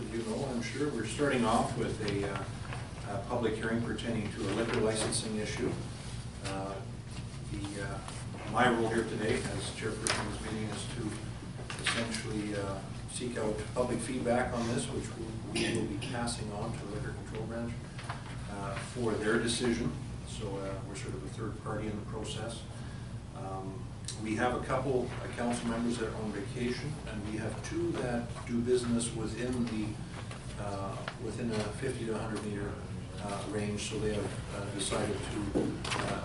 of you know, I'm sure, we're starting off with a public hearing pertaining to a liquor licensing issue. My role here today as chairperson of this meeting is to essentially seek out public feedback on this, which we will be passing on to the Liquor Control Branch for their decision. So we're sort of a third party in the process. We have a couple council members that are on vacation, and we have two that do business within a 50 to 100 meter range, so they have decided to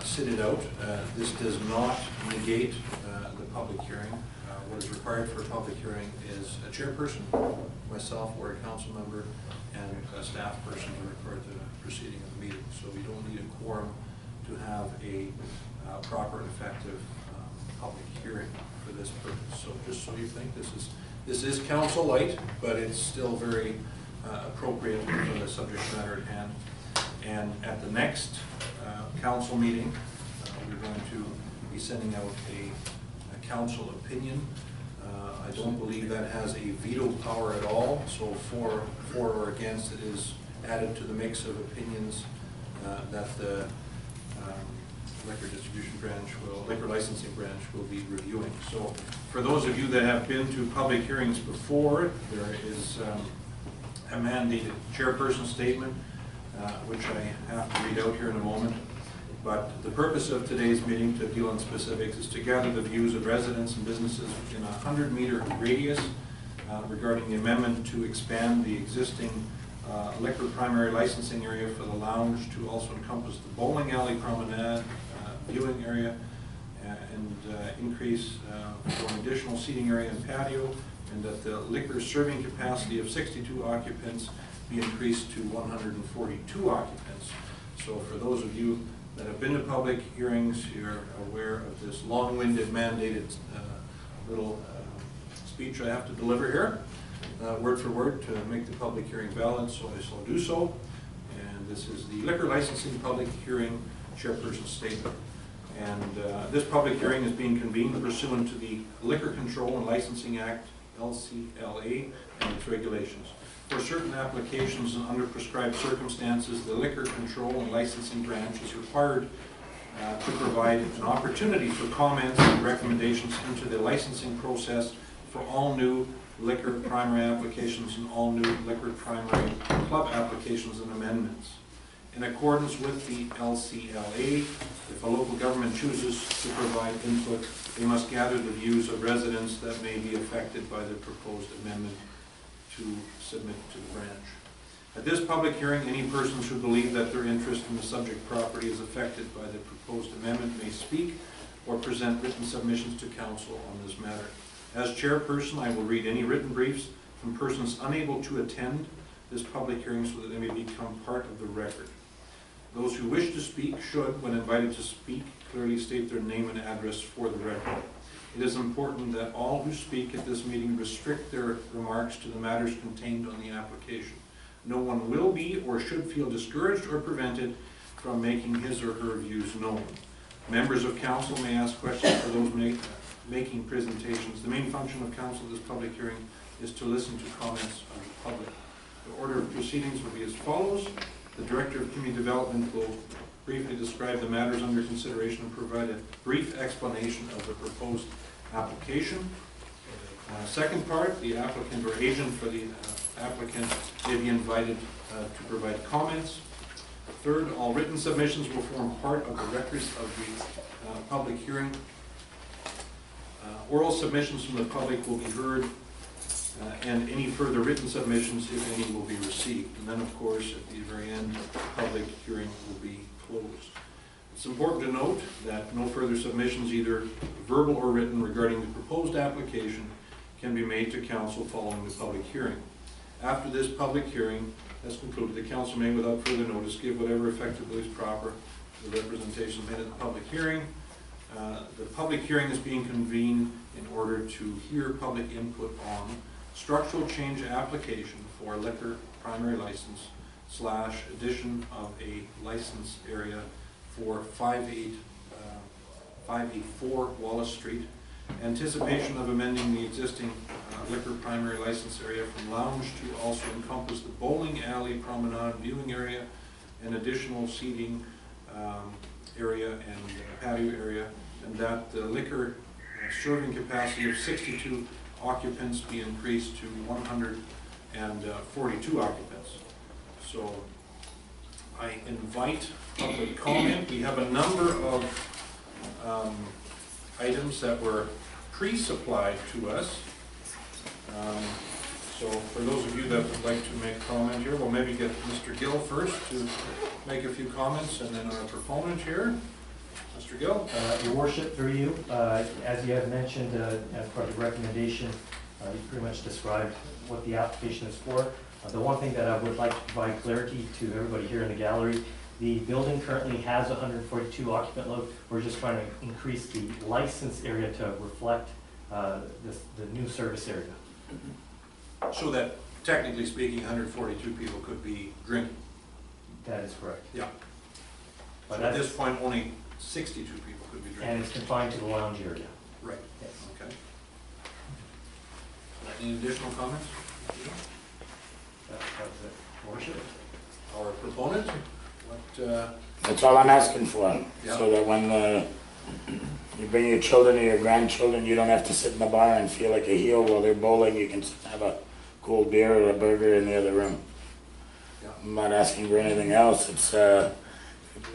sit it out. This does not negate the public hearing. What is required for a public hearing is a chairperson, myself, or a council member, and a staff person to record the proceeding of the meeting. So we don't need a quorum to have a proper and effective public hearing for this purpose. So just so you think, this is council light, but it's still very appropriate for the subject matter at hand. And at the next council meeting, we're going to be sending out a council opinion. I don't believe that has a veto power at all, so for or against it is added to the mix of opinions that the liquor licensing branch will be reviewing. So for those of you that have been to public hearings before, there is a mandated chairperson statement, which I have to read out here in a moment. But the purpose of today's meeting, to deal in specifics, is to gather the views of residents and businesses in a 100-meter radius regarding the amendment to expand the existing liquor primary licensing area for the lounge to also encompass the bowling alley, promenade, viewing area, and increase for an additional seating area and patio, and that the liquor serving capacity of 62 occupants be increased to 142 occupants. So for those of you that have been to public hearings, you're aware of this long-winded mandated little speech I have to deliver here, word for word, to make the public hearing valid, so I shall do so. And this is the liquor licensing public hearing chairperson statement. And this public hearing is being convened pursuant to the Liquor Control and Licensing Act, LCLA, and its regulations. For certain applications and under prescribed circumstances, the Liquor Control and Licensing Branch is required to provide an opportunity for comments and recommendations into the licensing process for all new liquor primary applications and all new liquor primary club applications and amendments. In accordance with the LCLA, if a local government chooses to provide input, they must gather the views of residents that may be affected by the proposed amendment to submit to the branch. At this public hearing, any persons who believe that their interest in the subject property is affected by the proposed amendment may speak or present written submissions to council on this matter. As chairperson, I will read any written briefs from persons unable to attend this public hearing so that they may become part of the record. Those who wish to speak should, when invited to speak, clearly state their name and address for the record. It is important that all who speak at this meeting restrict their remarks to the matters contained on the application. No one will be or should feel discouraged or prevented from making his or her views known. Members of council may ask questions for those making presentations. The main function of council at this public hearing is to listen to comments of the public. The order of proceedings will be as follows. The Director of Community Development will briefly describe the matters under consideration and provide a brief explanation of the proposed application. Second part, the applicant or agent for the applicant may be invited to provide comments. Third, all written submissions will form part of the records of the public hearing. Oral submissions from the public will be heard, and any further written submissions, if any, will be received. And then, of course, at the very end, the public hearing will be closed. It's important to note that no further submissions, either verbal or written, regarding the proposed application can be made to council following the public hearing. After this public hearing has concluded, the council may, without further notice, give whatever effectively is proper to the representation made at the public hearing. The public hearing is being convened in order to hear public input on structural change application for liquor primary license / addition of a license area for 584 Wallace Street Anticipation of amending the existing liquor primary license area from lounge to also encompass the bowling alley, promenade, viewing area, and additional seating area and patio area, and that the liquor serving capacity of 62 occupants be increased to 142 occupants. So I invite public comment. We have a number of items that were pre-supplied to us. So for those of you that would like to make comment here, we'll maybe get Mr. Gill first to make a few comments, and then our proponent here, Mr. Gill. Your Worship, through you, as you have mentioned as part of the recommendation, you pretty much described what the application is for. The one thing that I would like to provide clarity to everybody here in the gallery, the building currently has 142 occupant load. We're just trying to increase the license area to reflect the new service area. So that, technically speaking, 142 people could be drinking. That is correct. Yeah. But So at this point, only 62 people could be drinking. And it's confined to the lounge area. Right. Yes. Okay. Any additional comments? That was it. Worship. Our proponent? What? That's all I'm asking for, Yeah. so that when you bring your children or your grandchildren, you don't have to sit in the bar and feel like a heel while they're bowling. You can have a cold beer or a burger in the other room. Yeah. I'm not asking for anything else.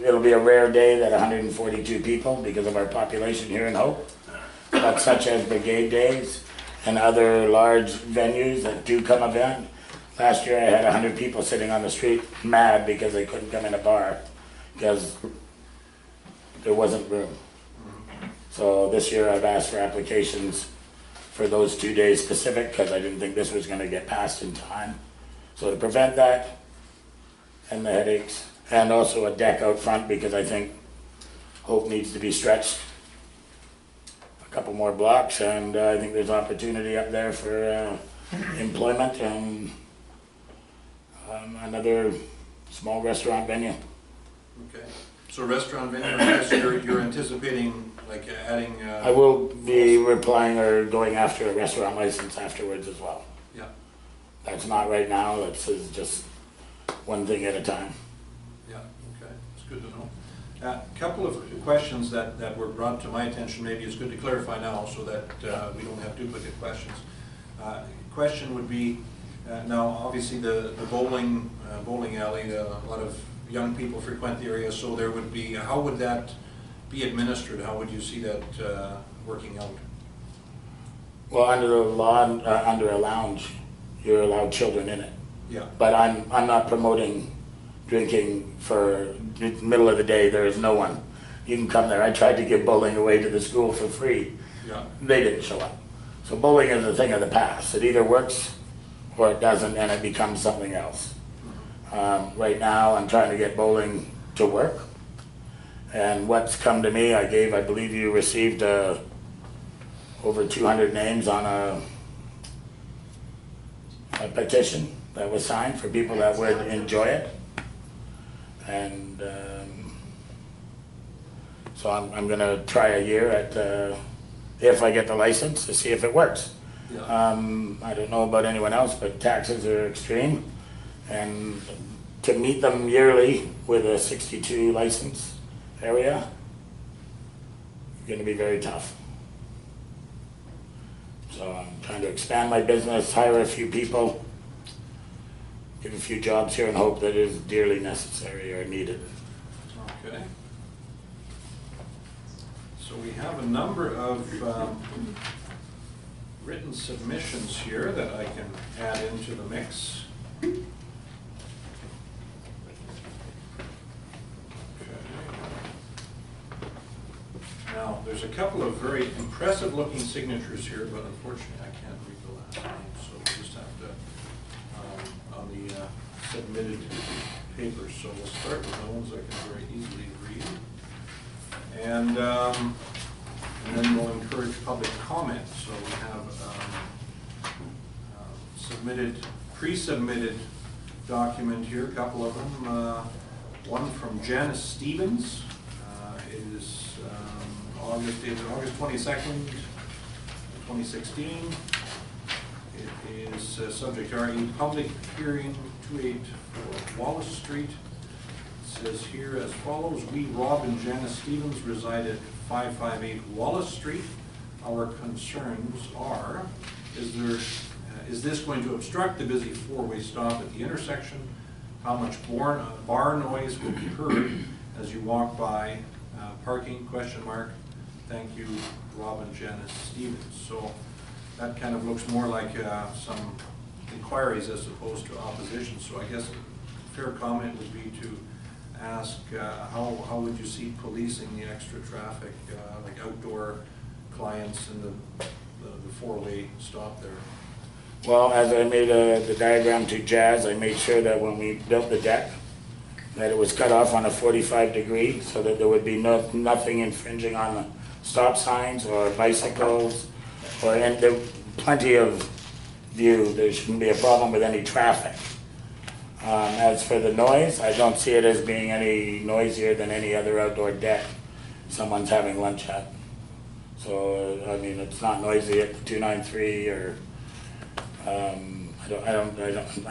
It'll be a rare day that 142 people, because of our population here in Hope, but such as Brigade Days and other large venues that do come event. Last year I had 100 people sitting on the street mad because they couldn't come in a bar because there wasn't room. So this year I've asked for applications for those 2 days specific because I didn't think this was going to get passed in time. So to prevent that and the headaches, and also a deck out front because I think Hope needs to be stretched a couple more blocks, and I think there's opportunity up there for employment and another small restaurant venue. Okay. So restaurant venue, I guess you're anticipating like adding... I will be replying or going after a restaurant license afterwards as well. Yeah. That's not right now, that's just one thing at a time. Yeah, okay, it's good to know. A couple of questions that were brought to my attention, maybe it's good to clarify now so that we don't have duplicate questions. Question would be, now obviously the bowling alley, a lot of young people frequent the area, so there would be, how would that be administered? How would you see that working out? Well, under the law, under a lounge, you're allowed children in it. Yeah. But I'm not promoting drinking for the middle of the day. There is no one. You can come there. I tried to give bowling away to the school for free. Yeah. They didn't show up. So bowling is a thing of the past. It either works or it doesn't, and it becomes something else. Right now, I'm trying to get bowling to work. And what's come to me, I believe you received over 200 names on a petition that was signed for people that would enjoy it. And so I'm going to try a year at, if I get the license, to see if it works. Yeah. I don't know about anyone else, but taxes are extreme. And to meet them yearly with a 62 license area, going to be very tough. So I'm trying to expand my business, hire a few people, give a few jobs here, and hope that it is dearly necessary or needed. Okay. So we have a number of written submissions here that I can add into the mix. Now, there's a couple of very impressive looking signatures here, but unfortunately I can't read the last name, so we'll just have to, on the submitted papers. So we'll start with the ones I can very easily read. And then we'll encourage public comment. So we have submitted, pre-submitted document here, a couple of them. One from Janice Stevens. It is August 22nd, 2016. It is subject to RE public hearing 284 Wallace Street. It says here as follows: we, Rob and Janice Stevens, reside at 558 Wallace Street. Our concerns are, is this going to obstruct the busy four-way stop at the intersection? How much bar noise will be heard as you walk by? Parking, question mark. Thank you, Rob and Janice Stevens. So that kind of looks more like some inquiries as opposed to opposition. So I guess a fair comment would be to ask how would you see policing the extra traffic, like outdoor clients and the four-way stop there? Well, as I made the diagram to Jazz, I made sure that when we built the deck, that it was cut off on a 45 degree so that there would be nothing infringing on the stop signs or bicycles, and there plenty of view. There shouldn't be a problem with any traffic. As for the noise, I don't see it as being any noisier than any other outdoor deck someone's having lunch at. So I mean, it's not noisy at the 293 or. I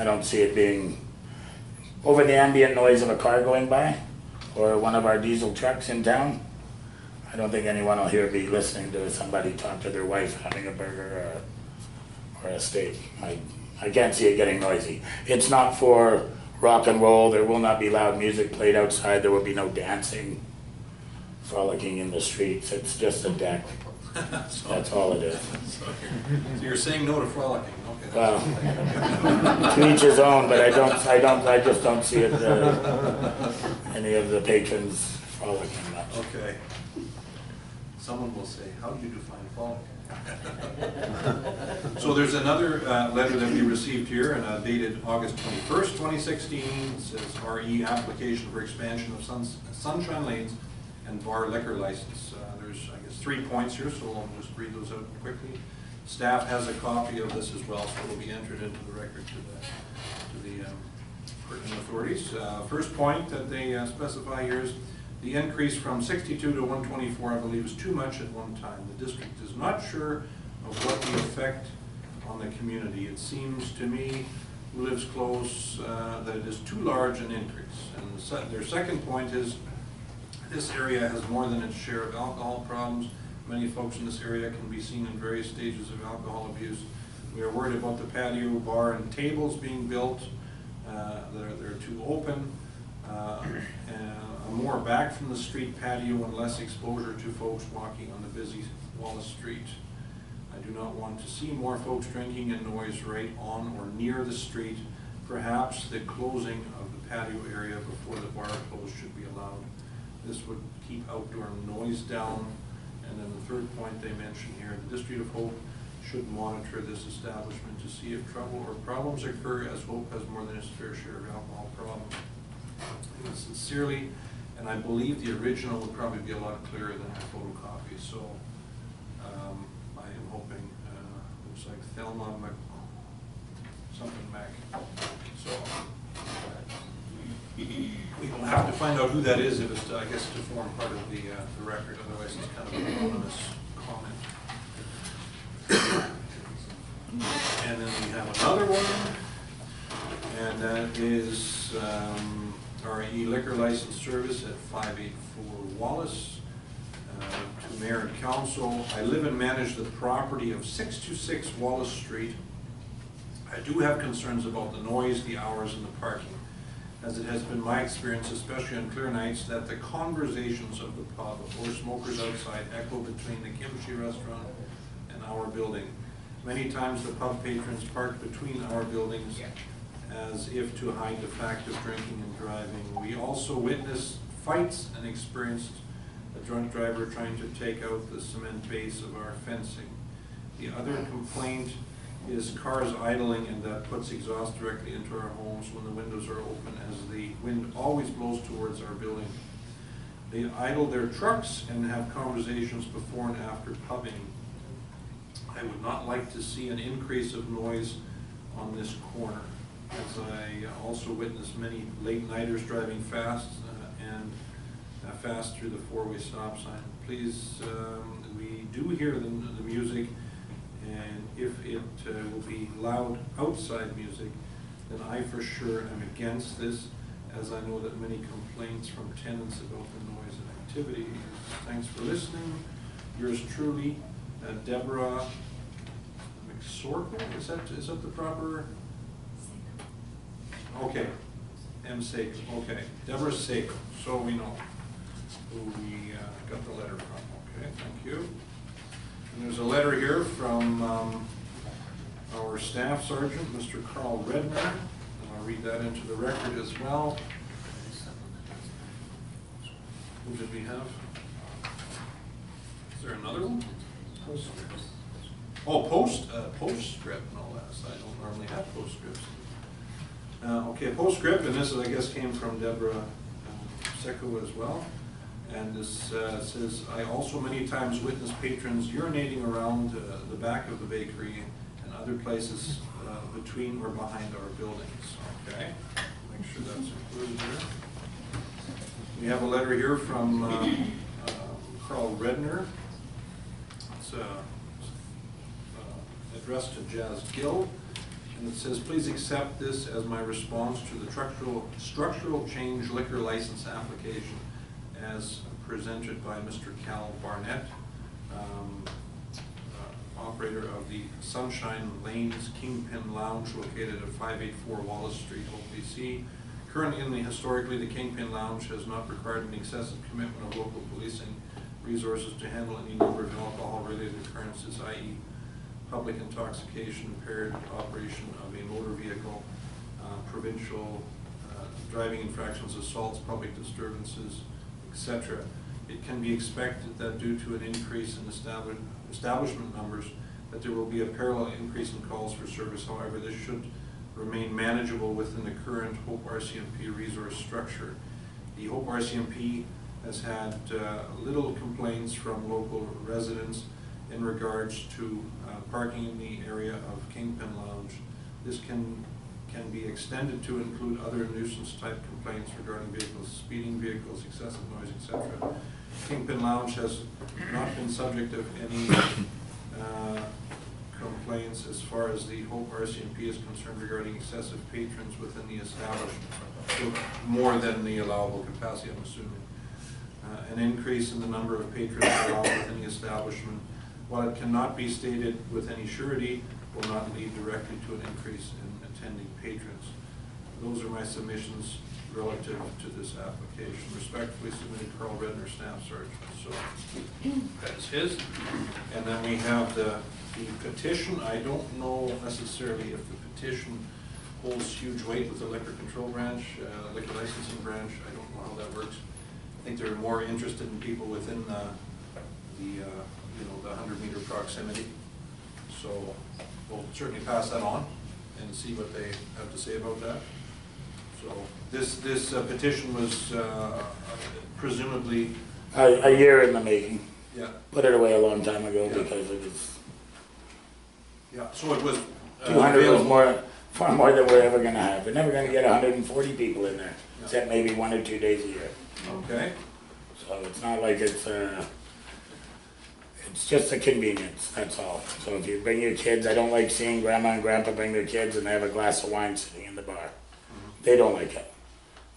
don't see it being over the ambient noise of a car going by or one of our diesel trucks in town. I don't think anyone will hear me listening to somebody talk to their wife having a burger or a steak. I can't see it getting noisy. It's not for rock and roll. There will not be loud music played outside. There will be no dancing, frolicking in the streets. It's just a deck. So, that's all it is. So you're saying no to frolicking, okay? Well, to each his own, but I just don't see it. Any of the patrons frolicking much. Okay. Someone will say, "How do you define frolicking?" So there's another letter that we received here, and dated August 21st, 2016. It says RE application for expansion of Sunshine Lanes and bar liquor license. There's, I guess, 3 points here, so I'll just read those out quickly. Staff has a copy of this as well, so it will be entered into the record to the pertinent authorities. First point that they specify here is the increase from 62 to 124, I believe, is too much at one time. The district is not sure of what the effect on the community. It seems to me, who lives close, that it is too large an increase. And their second point is this area has more than its share of alcohol problems. Many folks in this area can be seen in various stages of alcohol abuse. We are worried about the patio, bar, and tables being built. They're too open. More back from the street patio and less exposure to folks walking on the busy Wallace Street. I do not want to see more folks drinking and noise right on or near the street. Perhaps the closing of the patio area before the bar close should be allowed. This would keep outdoor noise down. And then the third point they mention here, the District of Hope should monitor this establishment to see if trouble or problems occur, as Hope has more than its fair share of alcohol problems. Sincerely, and I believe the original would probably be a lot clearer than the photocopy. So I am hoping, looks like Thelma Mac. So we will have to find out who that is if it's, I guess, to form part of the record. Otherwise, it's kind of an anonymous comment. And then we have another one, and that is RE liquor license service at 584 Wallace. To Mayor and Council, I live and manage the property of 626 Wallace Street. I do have concerns about the noise, the hours, and the parking, as it has been my experience, especially on clear nights, that the conversations of the pub or smokers outside echo between the Kimchi restaurant and our building. Many times the pub patrons park between our buildings as if to hide the fact of drinking and driving. We also witnessed fights and experienced a drunk driver trying to take out the cement base of our fencing. The other complaint is cars idling, and that puts exhaust directly into our homes when the windows are open, as the wind always blows towards our building. They idle their trucks and have conversations before and after pubbing. I would not like to see an increase of noise on this corner, as I also witnessed many late-nighters driving fast fast through the four-way stop sign. Please, we do hear the music, And if it will be loud outside music, then I for sure am against this, as I know that many complaints from tenants about the noise and activity. Thanks for listening. Yours truly, Deborah McSorkle, is that the proper? Okay, M. Saker, okay, Deborah Saker, so we know who we got the letter from. Okay, thank you. And there's a letter here from our staff sergeant, Mr. Carl Redner, and I'll read that into the record as well. Who did we have? Is there another one? Oh, postscript, no less. I don't normally have postscripts. Okay, postscript, and this, I guess, came from Deborah Secco as well. And this says, I also many times witnessed patrons urinating around the back of the bakery and other places between or behind our buildings. Okay, make sure that's included here. We have a letter here from Carl Redner. It's addressed to Jazz Gill, and it says, please accept this as my response to the structural change liquor license application as presented by Mr. Cal Barnett, operator of the Sunshine Lanes Kingpin Lounge located at 584 Wallace Street, Hope, BC. Currently, historically, the Kingpin Lounge has not required an excessive commitment of local policing resources to handle any number of alcohol-related occurrences, i.e. public intoxication, impaired operation of a motor vehicle, provincial driving infractions, assaults, public disturbances, etc. It can be expected that due to an increase in establishment numbers, that there will be a parallel increase in calls for service. However, this should remain manageable within the current Hope RCMP resource structure. The Hope RCMP has had little complaints from local residents in regards to parking in the area of Kingpin Lounge. This can be extended to include other nuisance type complaints regarding vehicles, speeding vehicles, excessive noise, etc. Kingpin Lounge has not been subject of any complaints as far as the Hope RCMP is concerned regarding excessive patrons within the establishment, so more than the allowable capacity, I'm assuming. An increase in the number of patrons allowed within the establishment, while it cannot be stated with any surety, will not lead directly to an increase in attending patrons. Those are my submissions relative to this application. Respectfully submitted, Carl Redner, Staff Sergeant. So that's his. And then we have the petition. I don't know necessarily if the petition holds huge weight with the liquor control branch, liquor licensing branch. I don't know how that works. I think they're more interested in people within the 100-meter proximity. So we'll certainly pass that on and see what they have to say about that. So this petition was presumably A year in the making. Yeah. Put it away a long time ago Yeah. because it was Yeah. So it was 200 was far more than we're ever going to have. We're never going to get 140 people in there, Yeah. except maybe 1 or 2 days a year. Okay. So it's not like it's just a convenience, that's all. So if you bring your kids, I don't like seeing grandma and grandpa bring their kids and they have a glass of wine sitting in the bar. They don't like it.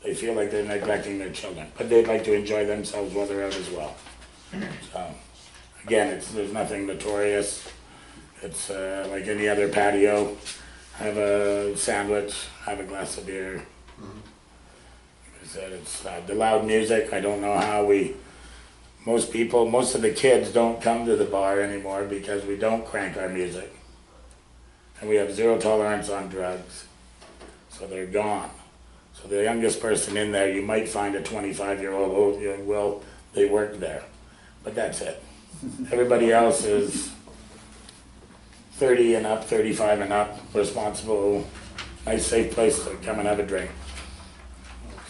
They feel like they're neglecting their children, but they'd like to enjoy themselves while they're out as well. So again, there's nothing notorious. It's like any other patio. Have a sandwich, have a glass of beer. Like I said, it's the loud music. I don't know how most of the kids don't come to the bar anymore because we don't crank our music. And we have zero tolerance on drugs. So they're gone. So the youngest person in there, you might find a 25-year-old, well, they work there. But that's it. Everybody else is 30 and up, 35 and up, responsible, nice safe place to come and have a drink.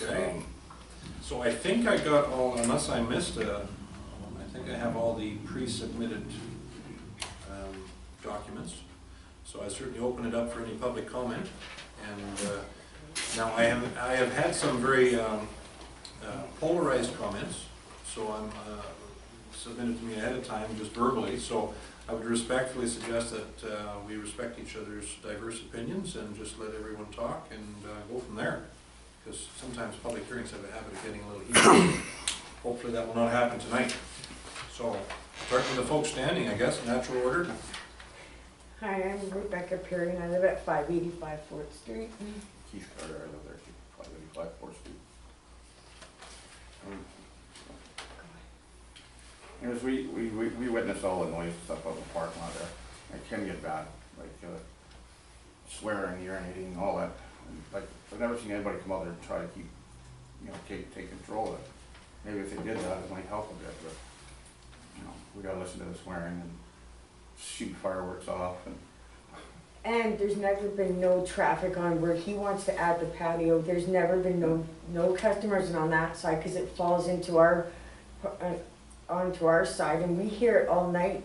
Okay. So I think I got all, unless I missed I think I have all the pre-submitted documents. So I certainly open it up for any public comment. And now I have had some very polarized comments. So I'm submitted to me ahead of time, just verbally. So I would respectfully suggest that we respect each other's diverse opinions and just let everyone talk and go from there. Because sometimes public hearings have a habit of getting a little heated. Hopefully that will not happen tonight. So, start with the folks standing, I guess, natural order. Hi, I'm Rebecca Perry and I live at 585 4th Street. Keith Carter, I live there, 585 4th Street. As we witnessed all the noise and stuff out in the parking lot there. It can get bad, like swearing, urinating, all that. And, like, I've never seen anybody come out there and try to keep, take control of it. Maybe if they did that, it might help a bit, but, we gotta listen to the swearing and shoot fireworks off and. And there's never been no traffic on where he wants to add the patio. There's never been no customers on that side because it falls into onto our side and we hear it all night.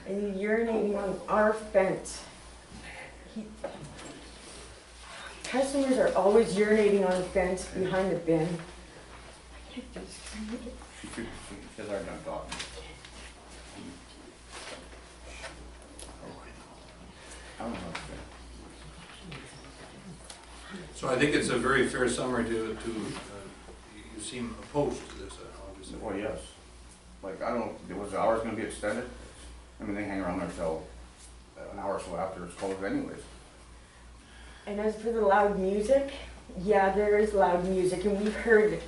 And urinating on our fence. Customers are always urinating on the fence behind the bin. She says I'm done talking. I don't know. So I think it's a very fair summary to you seem opposed to this, obviously. Well, yes. Like, I don't know, was the hours gonna be extended? I mean, they hang around there till an hour or so after it's closed anyways. And as for the loud music, yeah, there is loud music, and we've heard it.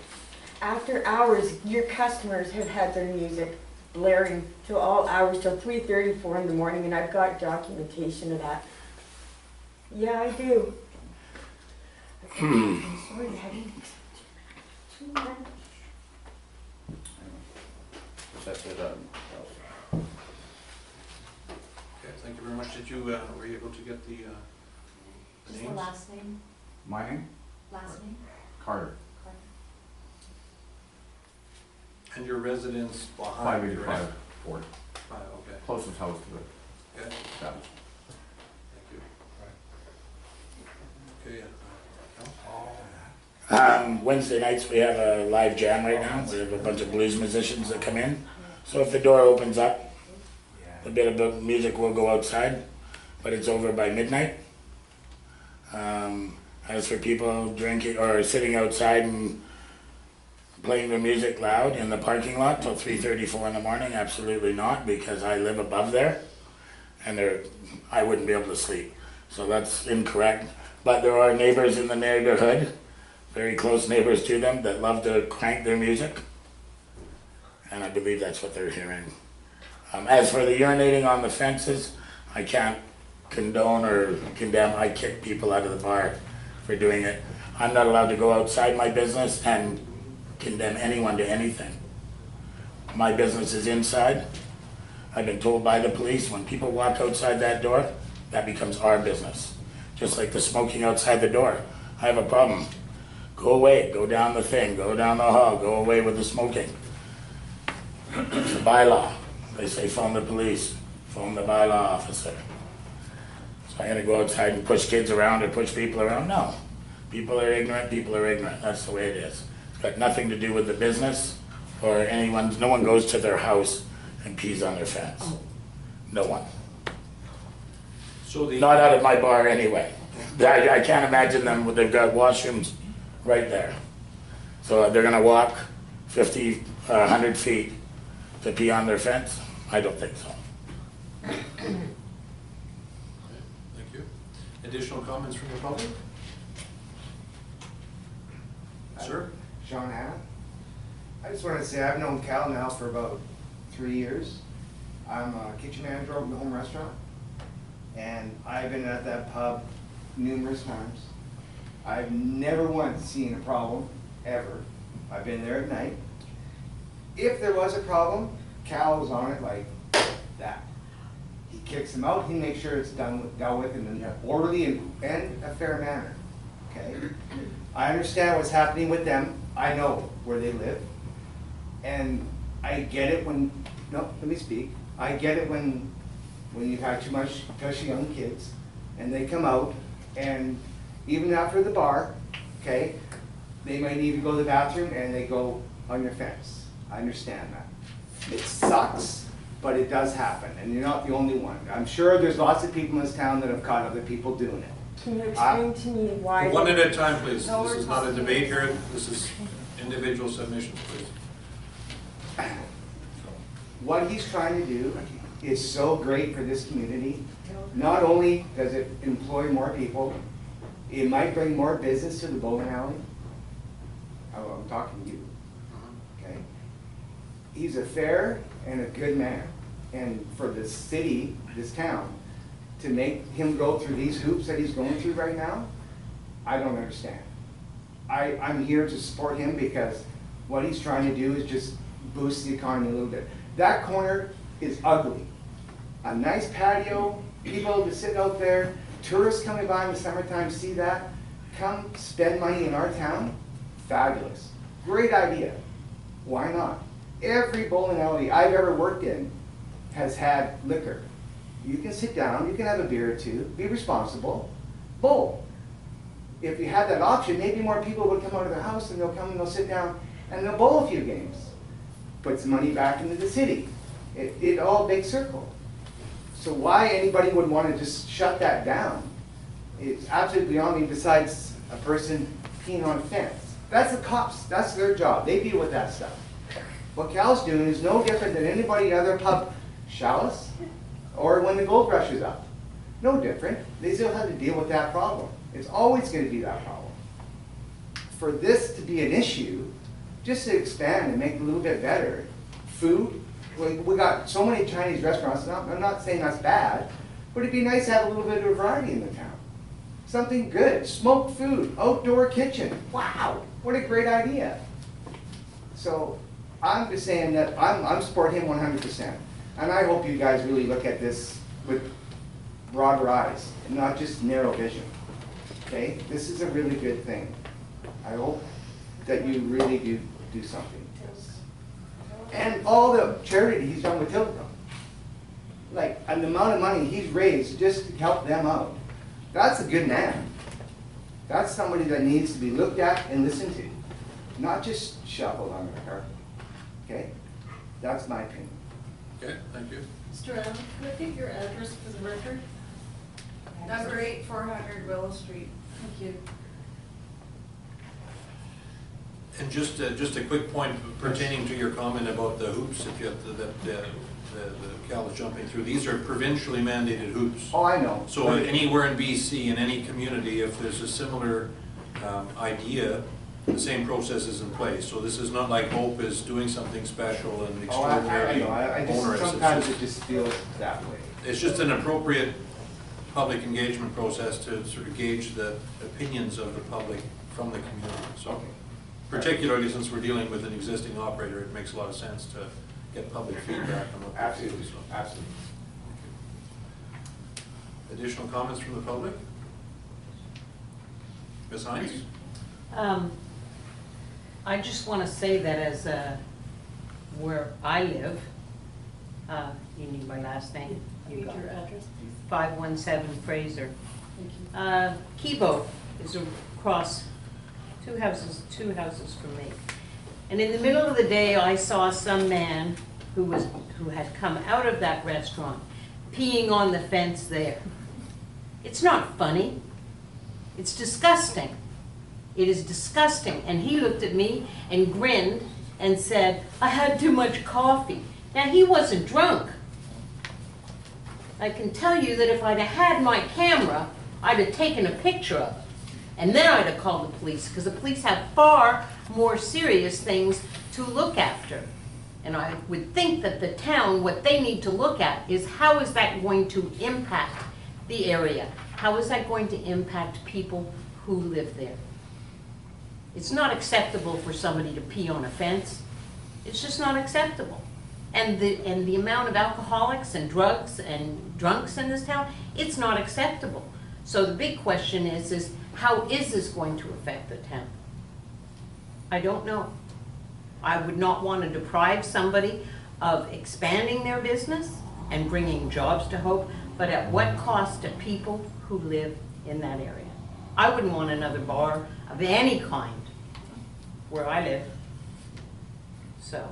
After hours, your customers have had their music blaring till all hours, till 3:30, 4 in the morning, and I've got documentation of that. Yeah, I do. I'm sorry, Daddy. That's it, Okay, thank you very much. Did you, were you able to get the Just the names? last name, My name? last name? Carter. Carter. And your residence behind? 585 Ford. Okay, Closest house to the okay, establishment. thank you. Okay, Wednesday nights, we have a live jam right now. We have a bunch of blues musicians that come in. So if the door opens up, a bit of the music will go outside, but it's over by midnight. As for people drinking or sitting outside and playing their music loud in the parking lot till 3:30, 4 in the morning, absolutely not, because I live above there and I wouldn't be able to sleep. So that's incorrect. But there are neighbors in the neighborhood, very close neighbors to them, that love to crank their music. And I believe that's what they're hearing. As for the urinating on the fences, I can't condone or condemn. I kick people out of the bar for doing it. I'm not allowed to go outside my business and condemn anyone to anything. My business is inside. I've been told by the police, when people walk outside that door, that becomes our business. Just like the smoking outside the door. I have a problem. Go away, go down the thing, go down the hall, go away with the smoking. It's a bylaw. They say phone the police, phone the bylaw officer. So I'm gonna go outside and push kids around or push people around? No. People are ignorant, people are ignorant. That's the way it is. It's got nothing to do with the business or anyone. No one goes to their house and pees on their fence. No one. so the. Not out of my bar anyway. I can't imagine them, they've got washrooms right there. So they're gonna walk 50, 100 feet to pee on their fence? I don't think so. Thank you. Additional comments from the public? Sir? Sean Hanna. I just wanted to say I've known Cal now for about 3 years. I'm a kitchen manager of the home restaurant, and I've been at that pub numerous times. I've never once seen a problem, ever. I've been there at night. If there was a problem, Cal was on it like that. He kicks them out, he makes sure it's dealt with in an orderly and a fair manner, okay? I understand what's happening with them. I know where they live. And I get it when, no, let me speak. I get it when you've had too much, especially young kids, and they come out, and even after the bar, okay, they might need to go to the bathroom, and they go on your fence. I understand that. It sucks, but it does happen, and you're not the only one. I'm sure there's lots of people in this town that have caught other people doing it. Can you explain to me why? One at a time, please. No, This we're is not a talking- debate here. This is individual submissions, please. What he's trying to do is so great for this community. Not only does it employ more people, it might bring more business to the bowling alley. I'm talking to you, okay? He's a fair and a good man. And for the city, this town, to make him go through these hoops that he's going through right now, I don't understand. I'm here to support him because what he's trying to do is just boost the economy a little bit. That corner is ugly. A nice patio, people to sit out there, tourists coming by in the summertime see that, come spend money in our town, fabulous. Great idea. Why not? Every bowling alley I've ever worked in has had liquor. You can sit down, you can have a beer or two, be responsible, bowl. If you had that option, maybe more people would come out of their house and they'll come and they'll sit down and they'll bowl a few games. Put some money back into the city. It all big circle. So why anybody would want to just shut that down, it's absolutely beyond me, besides a person peeing on a fence. That's the cops, that's their job, they deal with that stuff. What Cal's doing is no different than anybody in other pub, Chalice, or when the gold rush is up. No different, they still have to deal with that problem. It's always going to be that problem. For this to be an issue, just to expand and make it a little bit better, food, we got so many Chinese restaurants, I'm not saying that's bad, but it'd be nice to have a little bit of variety in the town. Something good, smoked food, outdoor kitchen, wow, what a great idea. So I'm just saying that I'm supporting him 100%. And I hope you guys really look at this with broader eyes and not just narrow vision. Okay, this is a really good thing. I hope that you really do something. And all the charity he's done with Tilcom, like an amount of money he's raised just to help them out. That's a good man. That's somebody that needs to be looked at and listened to, not just shuffled under the carpet. Okay, that's my opinion. Okay, thank you. Mr. Allen, can I get your address for the record? Number 8, 400 Willow Street. Thank you. And just a quick point pertaining to your comment about the hoops that the Cal is jumping through. These are provincially mandated hoops. Oh, I know. So anywhere in BC, in any community, if there's a similar idea, the same process is in place. So this is not like Hope is doing something special and Oh, I extraordinarily know. I just, onerous. sometimes it just feels that way. It's just an appropriate public engagement process to sort of gauge the opinions of the public from the community. So, Okay. particularly since we're dealing with an existing operator, it makes a lot of sense to get public feedback on what they do. Absolutely, So, absolutely. additional comments from the public? Ms. Hines? I just want to say that as where I live, you need my last name? Can I get your address, please? 517 Fraser. Thank you. Kibo is across two houses from me. And in the middle of the day, I saw some man who had come out of that restaurant peeing on the fence there. It's not funny. It's disgusting. It is disgusting. And he looked at me and grinned and said, I had too much coffee. Now, he wasn't drunk. I can tell you that if I'd have had my camera, I'd have taken a picture of it. And then I'd have called the police, because the police have far more serious things to look after. And I would think that the town, what they need to look at is how is that going to impact the area? How is that going to impact people who live there? It's not acceptable for somebody to pee on a fence. It's just not acceptable. And the amount of alcoholics and drugs and drunks in this town, it's not acceptable. So the big question is how is this going to affect the town? I don't know. I would not want to deprive somebody of expanding their business and bringing jobs to Hope, but at what cost to people who live in that area? I wouldn't want another bar of any kind where I live. So,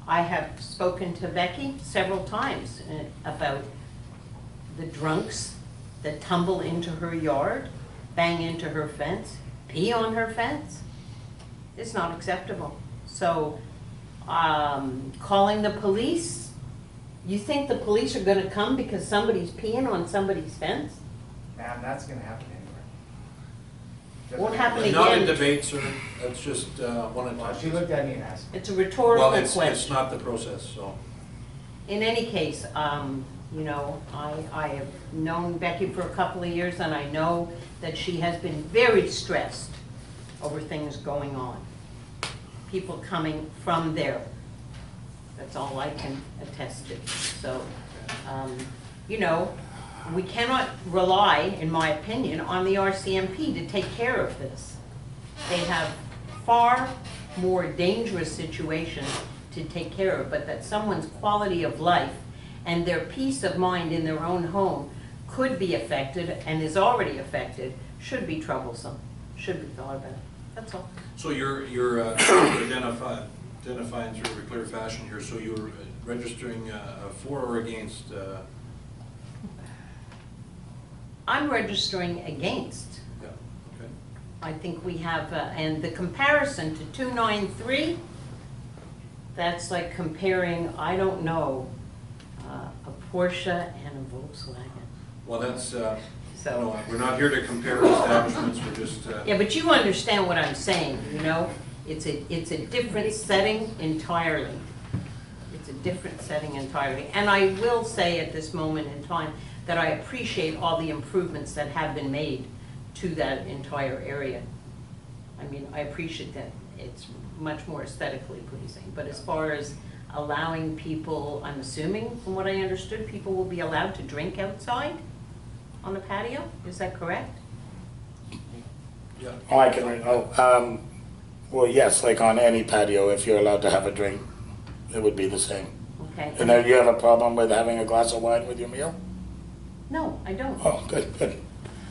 I have spoken to Becky several times about the drunks that tumble into her yard, bang into her fence, pee on her fence. It's not acceptable. So, calling the police, you think the police are gonna come because somebody's peeing on somebody's fence? Ma'am, that's gonna happen anywhere. Won't happen But not in again. debate, sir, that's just one at a Well, she time. looked at me and asked. It's a rhetorical Well, it's question. not the process, so. In any case, you know, I have known Becky for a couple of years, and I know that she has been very stressed over things going on. People coming from there. That's all I can attest to. So, you know, we cannot rely, in my opinion, on the RCMP to take care of this. They have far more dangerous situations to take care of, but that someone's quality of life and their peace of mind in their own home could be affected and is already affected should be troublesome, should be thought about. That's all. So you're identifying through a clear fashion here, so you're registering for or against? I'm registering against. Yeah, okay. I think we have, and the comparison to 293, that's like comparing, I don't know, a Porsche and a Volkswagen. Well, that's, So- no, we're not here to compare establishments, we're just, Yeah, but you understand what I'm saying, you know? It's a different setting entirely. It's a different setting entirely. And I will say at this moment in time that I appreciate all the improvements that have been made to that entire area. I mean, I appreciate that it's much more aesthetically pleasing. But as far as allowing people, I'm assuming, from what I understood, people will be allowed to drink outside on the patio? Is that correct? yeah. Oh, I can, well, yes, like on any patio, if you're allowed to have a drink, it would be the same. Okay. And then you have a problem with having a glass of wine with your meal? No, I don't. Oh, good, good.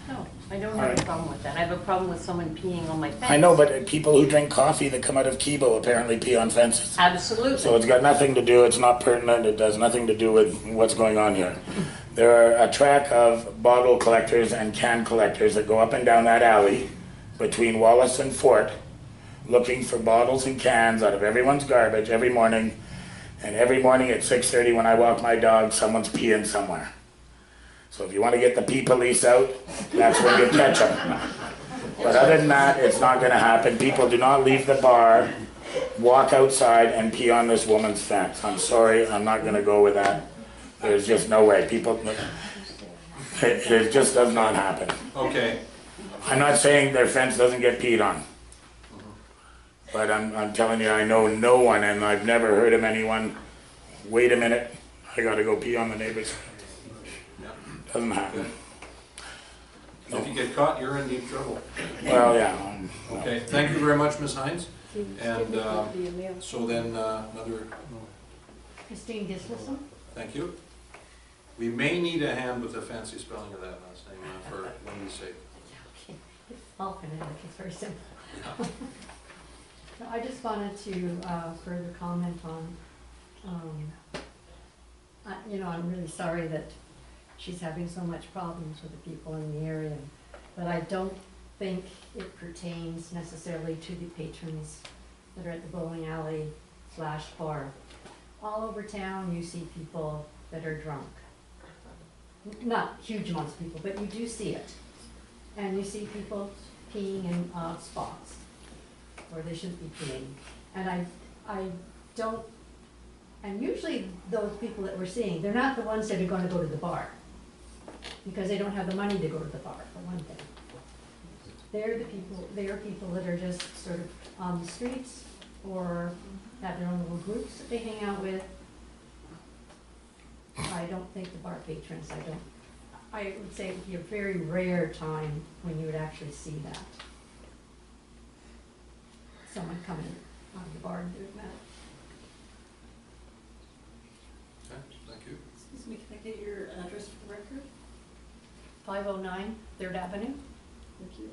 No, I don't have Alright. a problem with that. I have a problem with someone peeing on my fence. I know, but people who drink coffee that come out of Kibo apparently pee on fences. Absolutely. So it's got nothing to do, it's not pertinent, it does nothing to do with what's going on here. There are a track of bottle collectors and can collectors that go up and down that alley between Wallace and Fort, looking for bottles and cans out of everyone's garbage every morning. And every morning at 6:30 when I walk my dog, someone's peeing somewhere. So if you want to get the pee police out, that's when you catch them. But other than that, it's not going to happen. People do not leave the bar, walk outside and pee on this woman's fence. I'm sorry, I'm not going to go with that. There's just no way. People, it just does not happen. Okay, I'm not saying their fence doesn't get peed on. But I'm telling you, I know no one, and I've never heard of anyone, wait a minute, I gotta go pee on the neighbor's fence. yeah. Doesn't happen. If you get caught, you're in deep trouble. Well, yeah. Okay, thank you very much, Ms. Hines. And so then another, Christine Gislason? thank you. We may need a hand with the fancy spelling of that last name for Wendy's sake. It's all phonetic, it's very simple. No, I just wanted to further comment on, you know, I'm really sorry that she's having so much problems with the people in the area, but I don't think it pertains necessarily to the patrons that are at the bowling alley / bar. All over town, you see people that are drunk. Not huge amounts of people, but you do see it. And you see people peeing in odd spots where they shouldn't be peeing. And I don't, and usually those people that we're seeing, they're not the ones that are gonna go to the bar, because they don't have the money to go to the bar, for one thing. They are people that are just sort of on the streets, or have their own little groups that they hang out with. I don't think the bar patrons, I would say it would be a very rare time when you would actually see that. Someone coming out of the bar and doing that. Okay, thank you. Excuse me, can I get your address for the record? 509 3rd Avenue. Thank you.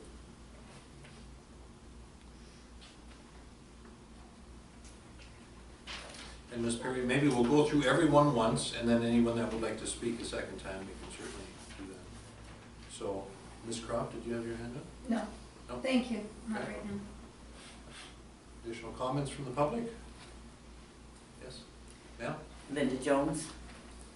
And Ms. Perry, maybe we'll go through everyone once, and then anyone that would like to speak a second time, we can certainly do that. So, Ms. Croft, did you have your hand up? No. No? Thank you, not Okay. right now. Additional comments from the public? Yes? Yeah? Linda Jones,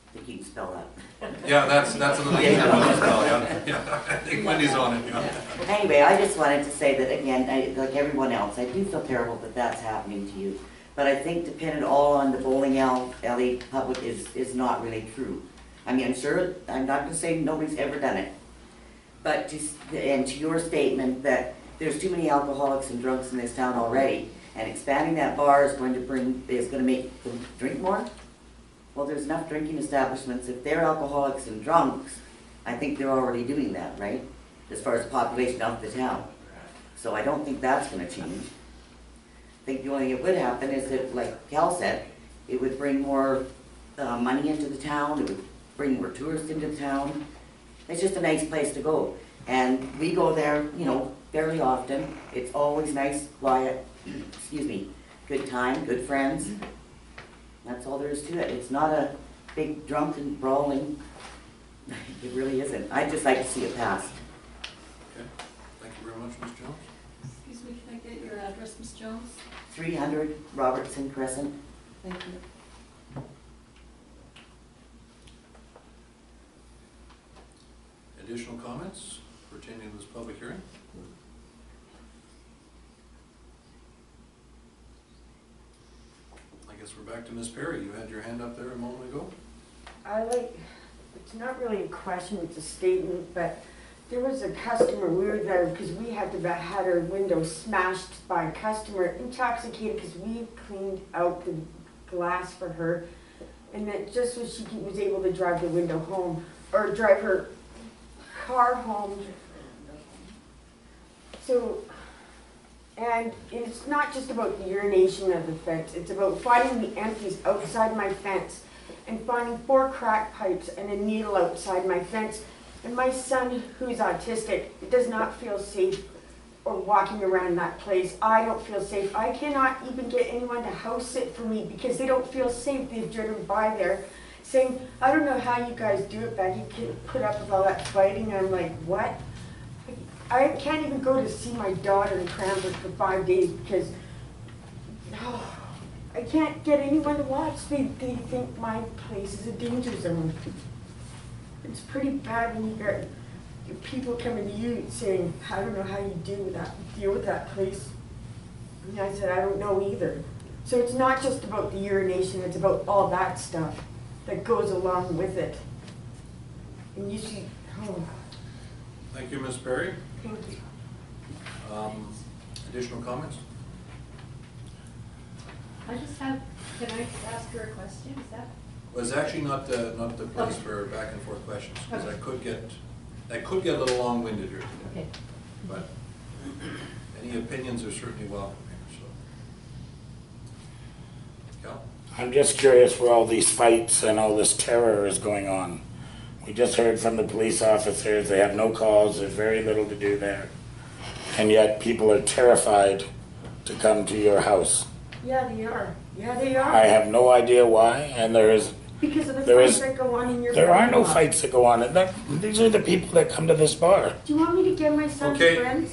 I think you can spell that. Yeah, that's a little easier to spell, yeah. I think Wendy's on it, yeah. Anyway, I just wanted to say that again, like everyone else, I do feel terrible that that's happening to you. But I think depending all on the bowling alley public is not really true. I mean, I'm sure, I'm not gonna say nobody's ever done it. But and to your statement that there's too many alcoholics and drunks in this town already, and expanding that bar is going to make them drink more? Well, there's enough drinking establishments. If they're alcoholics and drunks, I think they're already doing that, right? As far as the population of the town. So I don't think that's gonna change. I think the only thing that would happen is that, like Cal said, it would bring more money into the town, it would bring more tourists into the town. It's just a nice place to go. And we go there, you know, fairly often. It's always nice, quiet, excuse me, good time, good friends. That's all there is to it. It's not a big drunken brawling. It really isn't. I'd just like to see it passed. Okay, thank you very much, Ms. Jones. Excuse me, can I get your address, Ms. Jones? 300 Robertson Crescent. Thank you. Additional comments pertaining to this public hearing? I guess we're back to Ms. Perry. You had your hand up there a moment ago. It's not really a question, it's a statement, but there was a customer, we were there because we had our window smashed by a customer, intoxicated because we cleaned out the glass for her, and that just so she was able to drive the window home, or drive her car home. So, and it's not just about the urination of the fence, it's about finding the empties outside my fence and finding 4 crack pipes and a needle outside my fence. And my son, who's autistic, does not feel safe or walking around that place. I don't feel safe. I cannot even get anyone to house sit for me because they don't feel safe. They've driven by there saying, I don't know how you guys do it, Becky, can put up with all that fighting. I'm like, what? I can't even go to see my daughter in Cranbrook for 5 days because I can't get anyone to watch. They think my place is a danger zone. It's pretty bad when you get people coming to you saying, I don't know how you deal with that place. And I said, I don't know either. So it's not just about the urination, it's about all that stuff that goes along with it. And you see, Thank you, Ms. Perry. thank you. Additional comments? I just have, can I ask her a question, is that? Well, it's actually not the place Okay. for back and forth questions, because Okay. I could get a little long-winded here today. Okay. But any opinions are certainly welcome here, so. Cal? I'm just curious where all these fights and all this terror is going on. We just heard from the police officers, they have no calls, there's very little to do there. And yet people are terrified to come to your house. Yeah, they are. Yeah, they are. I have no idea why, and Because of the there fights is- that go on in your there are no parking lot. fights that go on. These are the people that come to this bar. Do you want me to get my son's Okay. friends?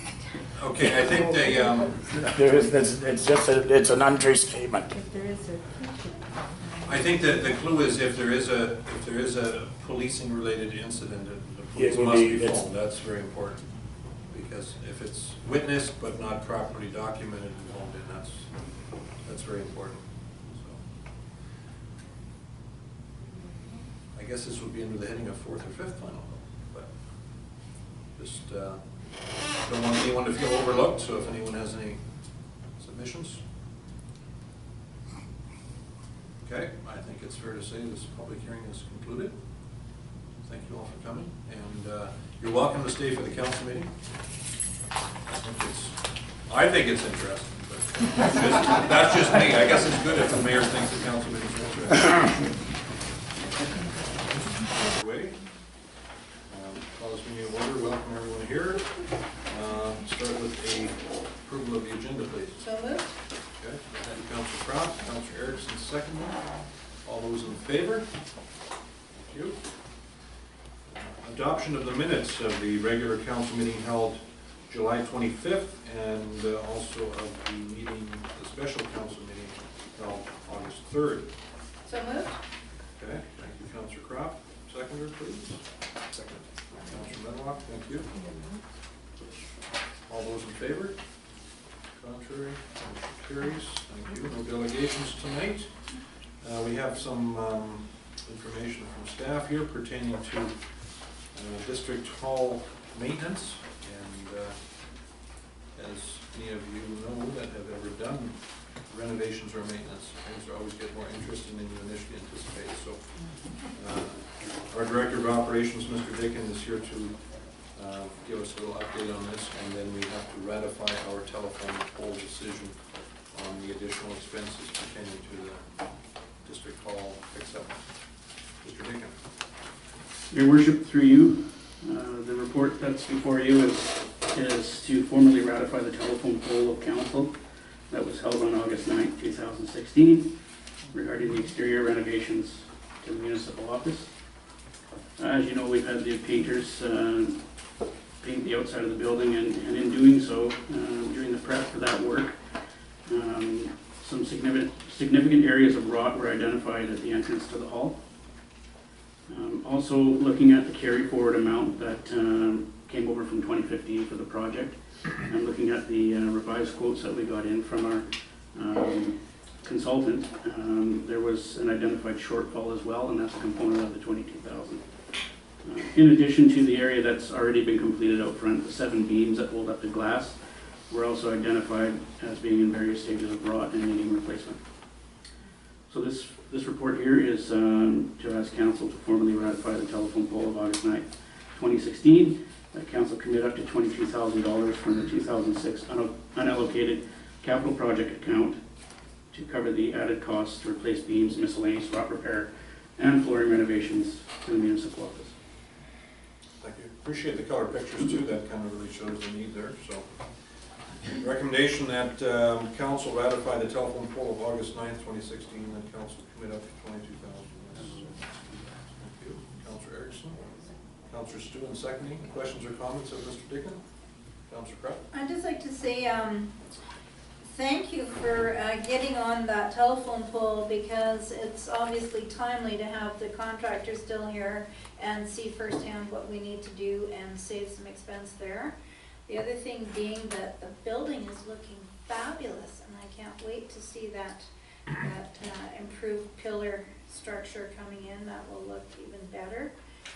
Okay, I think It's an untrue statement. If there is a I think that the clue is if there is a policing related incident, the police It would must be- be it's- phoned. That's very important. Because if it's witnessed but not properly documented and phoned in, that's very important. So, I guess this would be under the heading of 4th or 5th final, but just don't want anyone to feel overlooked, so if anyone has any submissions. Okay, I think it's fair to say this public hearing is concluded. Thank you all for coming, and you're welcome to stay for the council meeting. I think it's interesting, but that's just me. I guess it's good if the mayor thinks the council meeting's interesting. Way. Call this meeting to order. Welcome everyone here. Start with a approval of the agenda, please. So moved? Okay, thank you, Councillor Croft. Councillor Erickson, second. All those in favor? Thank you. Adoption of the minutes of the regular council meeting held July 25th and also of the meeting, the special council meeting held August 3rd. So moved? Okay, thank you, Councillor Croft. Seconder, please. Second. Councillor Medlock, thank you. All those in favor? Contrary? Motion carries. Thank you. No delegations tonight. We have some information from staff here pertaining to District Hall maintenance. And as many of you know that have ever done renovations or maintenance, things always get more interesting than you initially anticipate. So our Director of Operations, Mr. Dickin, is here to give us a little update on this, and then we have to ratify our telephone pole decision on the additional expenses pertaining to the District Hall fix-up. Mr. Dickin. Your Worship, through you, the report that's before you is to formally ratify the telephone poll of council that was held on August 9th, 2016, regarding the exterior renovations to the municipal office. As you know, we've had the painters paint the outside of the building, and in doing so, during the prep for that work, some significant areas of rot were identified at the entrance to the hall. Also, looking at the carry forward amount that came over from 2015 for the project, and looking at the revised quotes that we got in from our consultant, there was an identified shortfall as well, and that's a component of the $22,000. In addition to the area that's already been completed out front, the 7 beams that hold up the glass were also identified as being in various stages of rot and needing replacement. So this report here is to ask council to formally ratify the telephone poll of August 9th, 2016. That council commit up to $22,000 from the 2006 unallocated capital project account to cover the added costs to replace beams, miscellaneous rot repair, and flooring renovations to the municipal office. Thank you. Appreciate the color pictures too. That kind of really shows the need there. So, recommendation that council ratify the telephone poll of August 9th, 2016. That council commit up to $22,000. Thank you, Councillor Erickson. Councillor Stewart seconding. Questions or comments of Mr. Dickin? Councillor Kraft. I'd just like to say thank you for getting on that telephone pole, because it's obviously timely to have the contractor still here and see firsthand what we need to do and save some expense there. The other thing being that the building is looking fabulous, and I can't wait to see that improved pillar structure coming in. That will look even better,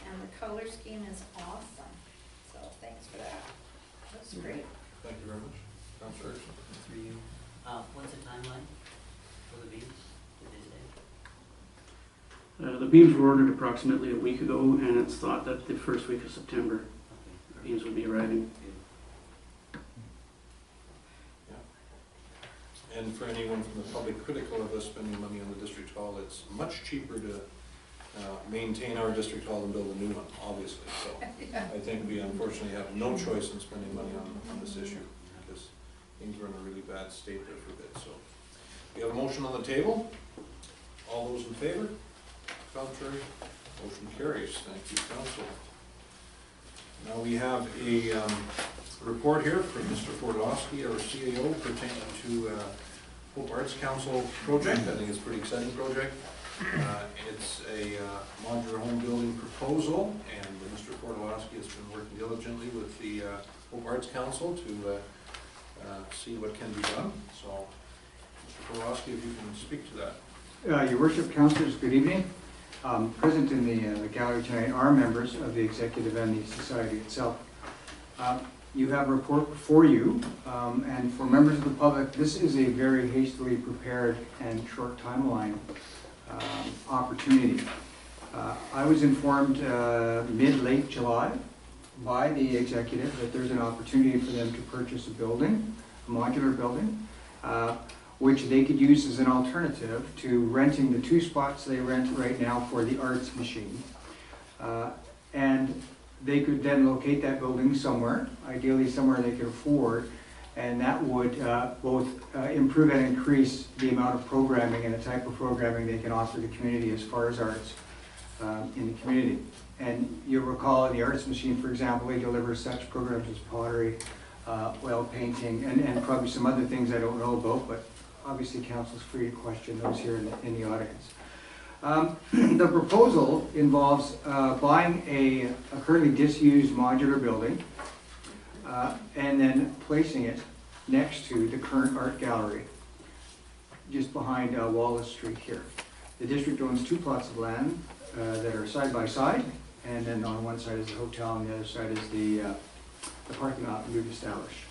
and the color scheme is awesome. So thanks for that. That's great. Thank you very much. Councillor Erickson. What's the timeline for the beams? The beams were ordered approximately a week ago, and it's thought that the first week of September, the beams will be arriving. Yeah. And for anyone from the public critical of us spending money on the district hall, it's much cheaper to maintain our district hall and build a new one, obviously. So Yeah. I think we unfortunately have no choice in spending money on this issue, because things were in a really bad state there for a bit. So we have a motion on the table. All those in favor? Contrary? Motion carries. Thank you, council. Now we have a report here from Mr. Fordowski, our CAO, pertaining to Hope Arts Council project. I think it's a pretty exciting project. It's a modular home building proposal, and Mr. Fordowski has been working diligently with the Hope Arts Council to see what can be done. So, Mr. Fordowski, if you can speak to that. Your Worship, Councillors, good evening. Present in the gallery tonight are members of the Executive and the Society itself. You have a report before you, and for members of the public, this is a very hastily prepared and short timeline opportunity. I was informed mid-late July by the Executive that there's an opportunity for them to purchase a building, a modular building, which they could use as an alternative to renting the 2 spots they rent right now for the arts machine. And they could then locate that building somewhere, ideally somewhere they could afford, And that would both improve and increase the amount of programming and the type of programming they can offer the community as far as arts in the community. And you'll recall in the Arts Machine, for example, they deliver such programs as pottery, oil painting, and probably some other things I don't know about, but obviously council's free to question those here in the audience. The proposal involves buying a currently disused modular building and then placing it next to the current art gallery, just behind Wallace Street here. The district owns 2 plots of land that are side by side, and then on one side is the hotel, and the other side is the parking lot we've established.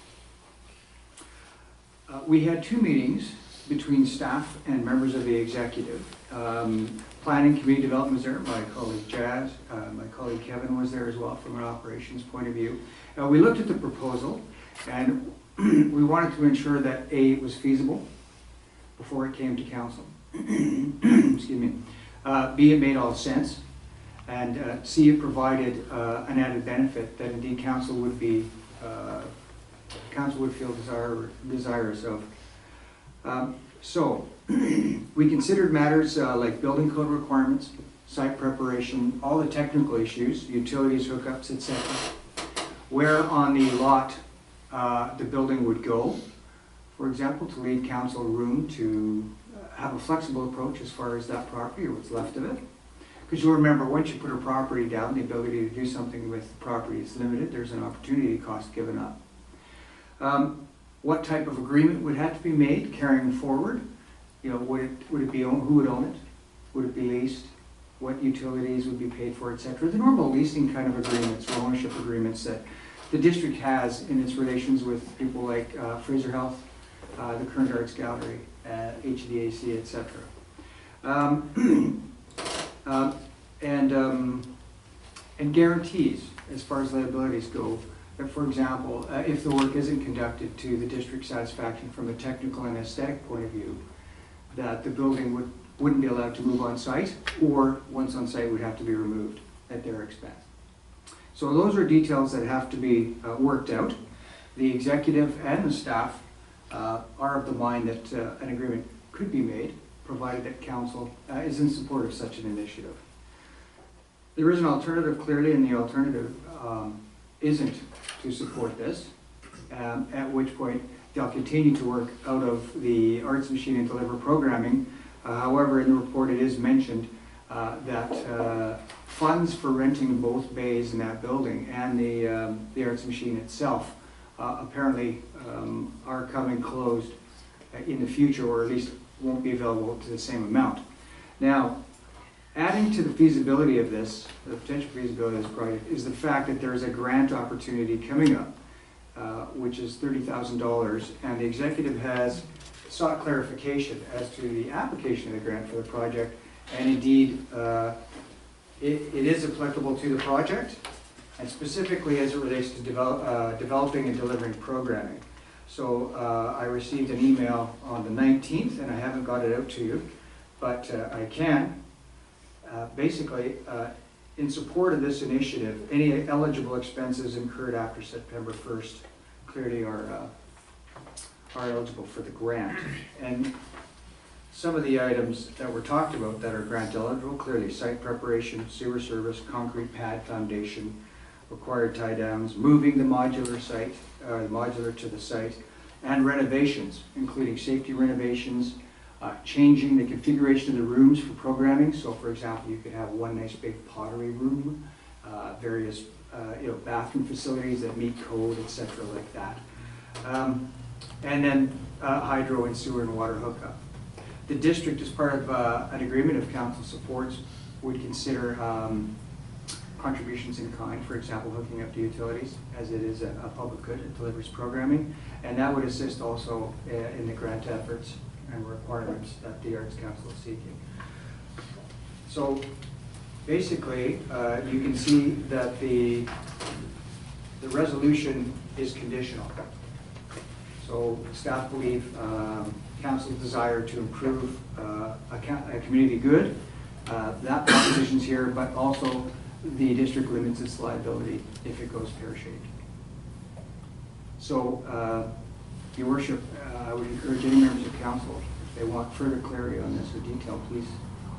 We had 2 meetings between staff and members of the executive. Planning, community development was there, my colleague Jazz, my colleague Kevin was there as well from an operations point of view. We looked at the proposal, and we wanted to ensure that A, it was feasible before it came to council. Excuse me. B, it made all sense, and C, it provided an added benefit that indeed council would be feel desirous of. So we considered matters like building code requirements, site preparation, all the technical issues, utilities, hookups, etc. Where on the lot the building would go, for example, to leave council room to have a flexible approach as far as that property or what's left of it. Because you'll remember, once you put a property down, the ability to do something with the property is limited. There's an opportunity cost given up. What type of agreement would have to be made carrying forward? You know, would it be owned? Who would own it? Would it be leased? What utilities would be paid for, etc. The normal leasing kind of agreements or ownership agreements that the district has in its relations with people like Fraser Health, the current Arts Gallery, HDAC, etc. And guarantees as far as liabilities go. That, for example, if the work isn't conducted to the district's satisfaction from a technical and aesthetic point of view, that the building wouldn't be allowed to move on site, or once on site would have to be removed at their expense. So those are details that have to be worked out. The executive and the staff are of the mind that an agreement could be made, provided that council is in support of such an initiative. There is an alternative, clearly, and the alternative isn't to support this, at which point they'll continue to work out of the Arts Machine and deliver programming. However, in the report it is mentioned that funds for renting both bays in that building and the Arts Machine itself apparently are coming closed in the future, or at least won't be available to the same amount. Now, adding to the feasibility of this, the potential feasibility of this project, is the fact that there is a grant opportunity coming up, which is $30,000, and the executive has sought clarification as to the application of the grant for the project, and indeed it is applicable to the project, and specifically as it relates to developing and delivering programming. So I received an email on the 19th, and I haven't got it out to you, but I can. Basically, in support of this initiative, any eligible expenses incurred after September 1st clearly are eligible for the grant. And some of the items that were talked about that are grant eligible, clearly site preparation, sewer service, concrete pad foundation, required tie downs, moving the modular site, the modular to the site, and renovations, including safety renovations, changing the configuration of the rooms for programming. So, for example, you could have one nice big pottery room, various bathroom facilities that meet code, etc., like that. And then hydro and sewer and water hookup. The district, as part of an agreement of council supports, would consider contributions in kind, for example, hooking up to utilities, as it is a public good, it delivers programming, and that would assist also in the grant efforts and requirements that the Arts Council is seeking. So basically, you can see that the resolution is conditional. So staff believe council's desire to improve a community good, that proposition's here, but also the district limits its liability if it goes pear-shaped. So Your worship, I would encourage any members of council, if they want further clarity on this or detail, please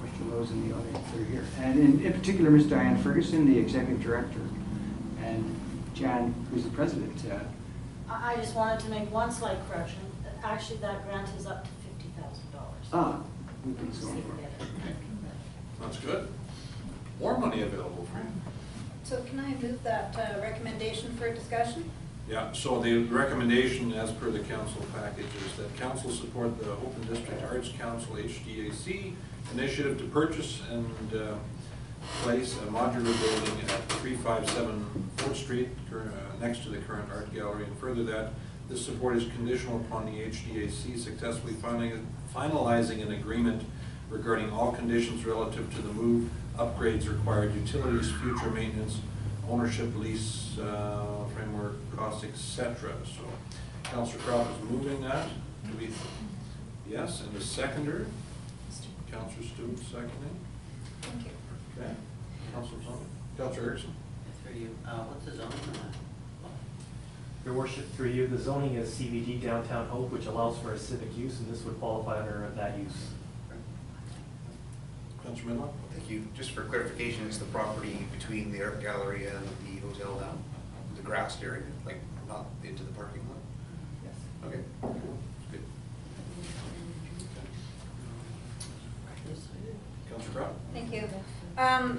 question those in the audience that are here. And in particular, Ms. Diane Ferguson, the executive director, and Jan, who's the president. I just wanted to make one slight correction. Actually, that grant is up to $50,000. We think so. That's good. More money available for you. So can I move that recommendation for discussion? Yeah, so the recommendation as per the council package is that council support the Open District Arts Council HDAC initiative to purchase and place a modular building at 357 4th Street next to the current art gallery, and further that this support is conditional upon the HDAC successfully finalizing an agreement regarding all conditions relative to the move, upgrades required, utilities, future maintenance, ownership, lease, framework, costs, etc. So Councillor Croft is moving that. Do we? Yes, and the seconder? Councillor Stewart seconding. Thank you. Okay. Councillor Zoning. Councillor Erickson. Through you, what's the zoning on that? Your worship, through you, the zoning is CBD Downtown Hope, which allows for a civic use, and this would qualify under that use. Councillor Midlock. Thank you. Just for clarification, it's the property between the art gallery and the hotel now? The grassed area, like not into the parking lot? Yes. Okay. Good. Councillor Croft. Thank you.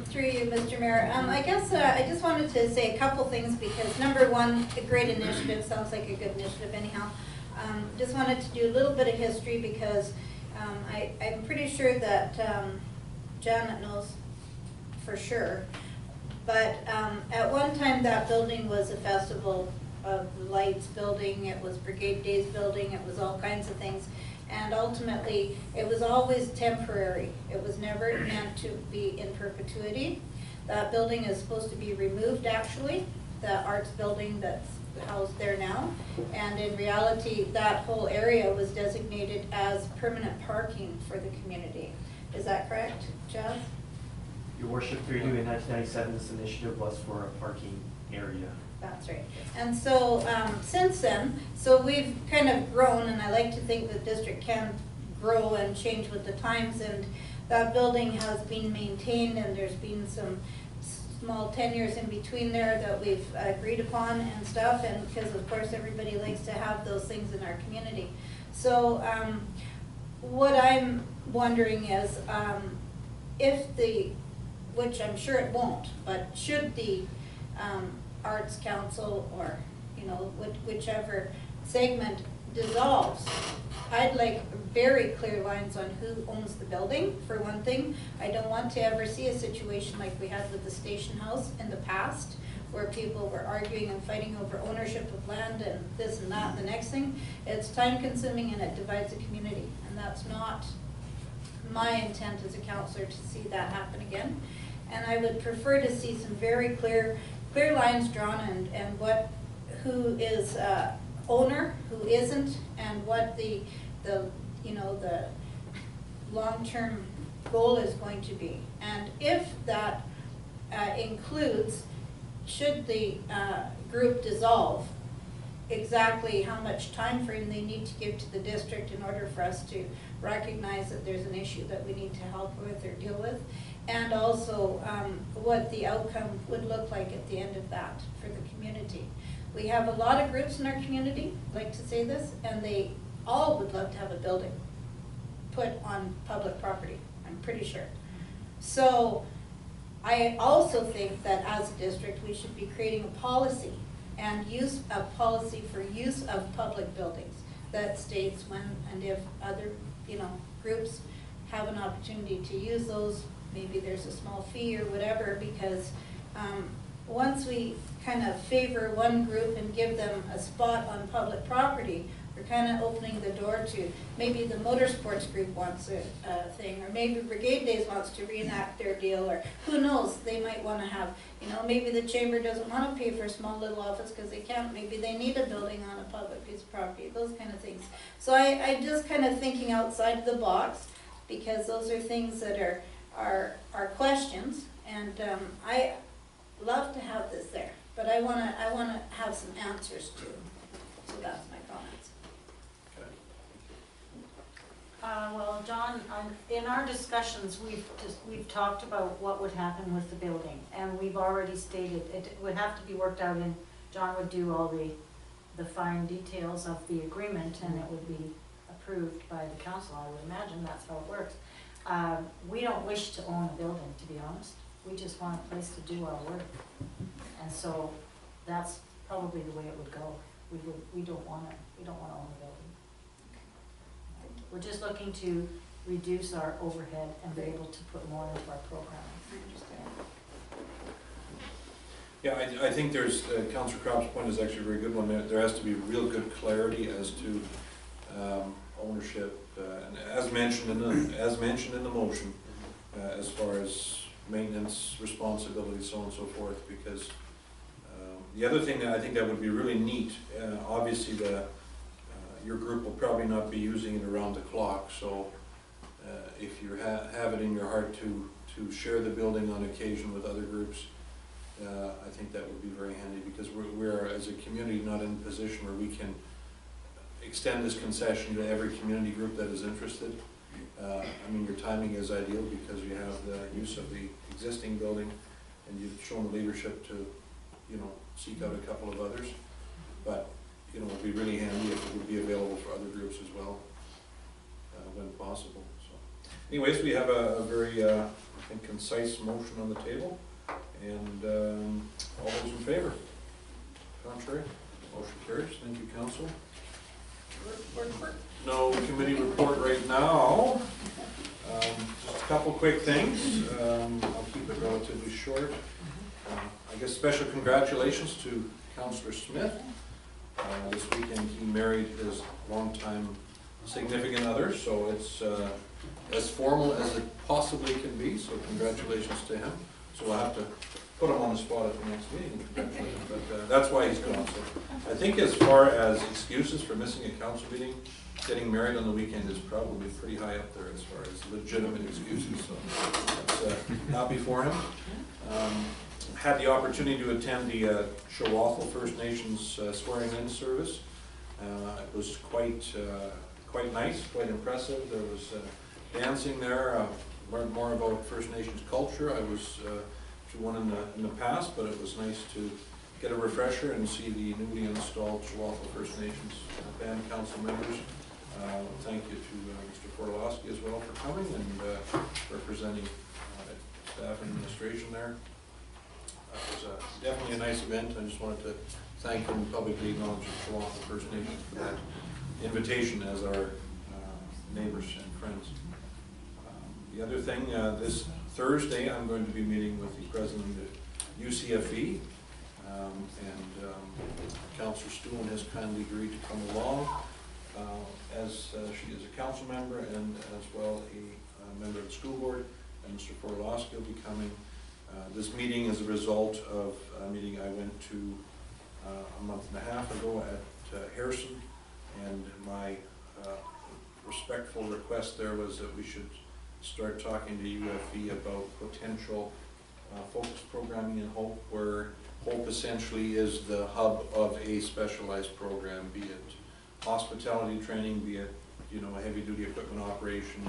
Through you, Mr. Mayor. I guess I just wanted to say a couple things because number one, a great initiative, sounds like a good initiative anyhow. Just wanted to do a little bit of history because I'm pretty sure that Janet knows for sure. But at one time that building was a Festival of Lights building, it was Brigade Days building, it was all kinds of things. And ultimately, it was always temporary. It was never meant to be in perpetuity. That building is supposed to be removed, actually, the arts building that's housed there now. And in reality, that whole area was designated as permanent parking for the community. Is that correct, Jeff? Your worship, through you, in 1997, this initiative was for a parking area. That's right. And so since then, so we've kind of grown, and I like to think the district can grow and change with the times, and that building has been maintained, and there's been some small tenures in between there that we've agreed upon and stuff, and because of course everybody likes to have those things in our community. So what I'm wondering is if the, which I'm sure it won't, but should the Arts Council or, you know, whichever segment dissolves, I'd like very clear lines on who owns the building, for one thing. I don't want to ever see a situation like we had with the station house in the past, where people were arguing and fighting over ownership of land and this and that and the next thing. It's time consuming and it divides the community, and that's not my intent as a councillor to see that happen again. And I would prefer to see some very clear lines drawn and what, who is owner, who isn't, and what the you know, the long-term goal is going to be. And if that includes, should the group dissolve, exactly how much time frame they need to give to the district in order for us to recognize that there's an issue that we need to help with or deal with, and also what the outcome would look like at the end of that for the community. We have a lot of groups in our community, like to say this, and they all would love to have a building put on public property, I'm pretty sure. So I also think that as a district we should be creating a policy and use a policy for use of public buildings that states when and if other, you know, groups have an opportunity to use those, maybe there's a small fee or whatever, because once we kind of favor one group and give them a spot on public property, we're kind of opening the door to maybe the motorsports group wants a thing, or maybe Brigade Days wants to reenact their deal, or who knows, they might want to have, you know, maybe the chamber doesn't want to pay for a small little office because they can't, maybe they need a building on a public piece of property, those kind of things. So I just kind of thinking outside the box, because those are things that are questions, and I love to have this there, but I wanna have some answers too. So that's my comments. Well, John, in our discussions, we've talked about what would happen with the building, and we've already stated it would have to be worked out, and John would do all the fine details of the agreement, and it would be approved by the council, I would imagine, that's how it works. We don't wish to own a building, to be honest. We just want a place to do our work. And so that's probably the way it would go. We don't want to own a building. We're just looking to reduce our overhead and be able to put more into our programming. Yeah, I think there's, Councillor Crop's point is actually a very good one. There has to be real good clarity as to ownership, and as mentioned in the motion, as far as maintenance, responsibility, so on and so forth, because the other thing that I think that would be really neat, obviously your group will probably not be using it around the clock, so if you have it in your heart to share the building on occasion with other groups, I think that would be very handy, because we're as a community not in a position where we can extend this concession to every community group that is interested. I mean, your timing is ideal because you have the use of the existing building, and you've shown the leadership to, seek out a couple of others. But, it would be really handy if it would be available for other groups as well, when possible. So, anyways, we have a very, I think, concise motion on the table, and all those in favor? Contrary? Motion carries. Thank you, Council. No committee report right now. Just a couple quick things. I'll keep it relatively short. I guess special congratulations to Councillor Smith. This weekend he married his longtime significant other, so it's as formal as it possibly can be, so congratulations to him. So we'll have to put him on the spot at the next meeting, but that's why he's gone. So I think as far as excuses for missing a council meeting, getting married on the weekend is probably pretty high up there as far as legitimate excuses, so that's happy for him. Had the opportunity to attend the Shawathel First Nations swearing-in service. It was quite nice, quite impressive. There was dancing there. Learned more about First Nations culture. I was to one in the past, but it was nice to get a refresher and see the newly installed Shawathel First Nations band council members. Thank you to Mr. Forlowski as well for coming and representing staff and administration there. It was definitely a nice event. I just wanted to thank them and publicly acknowledge the Shawathel First Nations for that invitation as our neighbors and friends. The other thing, this Thursday I'm going to be meeting with the president of UCFE, and Councillor Stewart has kindly agreed to come along as she is a council member and as well a member of the school board, and Mr. Forlowski will be coming. This meeting is a result of a meeting I went to a month and a half ago at Harrison, and my respectful request there was that we should start talking to UFE about potential focused programming in Hope, where Hope essentially is the hub of a specialized program, be it hospitality training, be it a heavy duty equipment operation,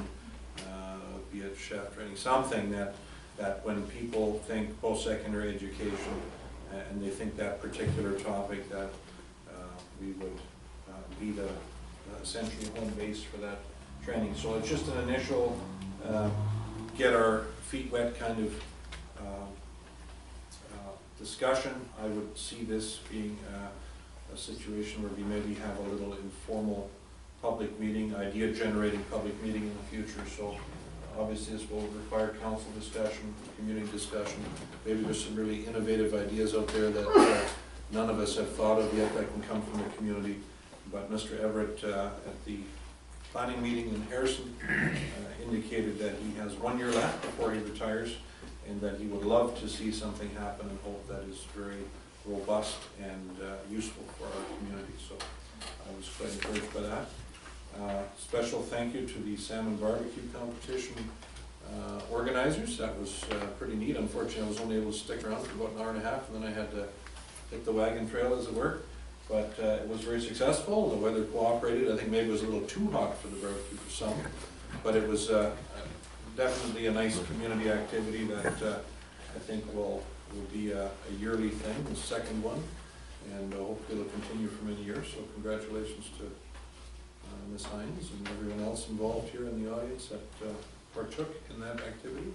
be it chef training, something that when people think post-secondary education and they think that particular topic, that we would be the essentially home base for that training. So it's just an initial get our feet wet kind of discussion. I would see this being a situation where we maybe have a little informal public meeting, idea generating public meeting in the future. So obviously this will require council discussion, community discussion. Maybe there's some really innovative ideas out there that none of us have thought of yet that can come from the community. But Mr. Everett at the planning meeting in Harrison indicated that he has 1 year left before he retires, and that he would love to see something happen and hope that is very robust and useful for our community. So I was quite encouraged by that. Special thank you to the salmon barbecue competition organizers. That was pretty neat. Unfortunately, I was only able to stick around for about an hour and a half, and then I had to take the wagon trail, as it were. But it was very successful, the weather cooperated, I think maybe it was a little too hot for the barbecue for some, but it was definitely a nice community activity that I think will be a yearly thing, the second one, and hopefully it'll continue for many years, so congratulations to Ms. Hines and everyone else involved here in the audience that partook in that activity.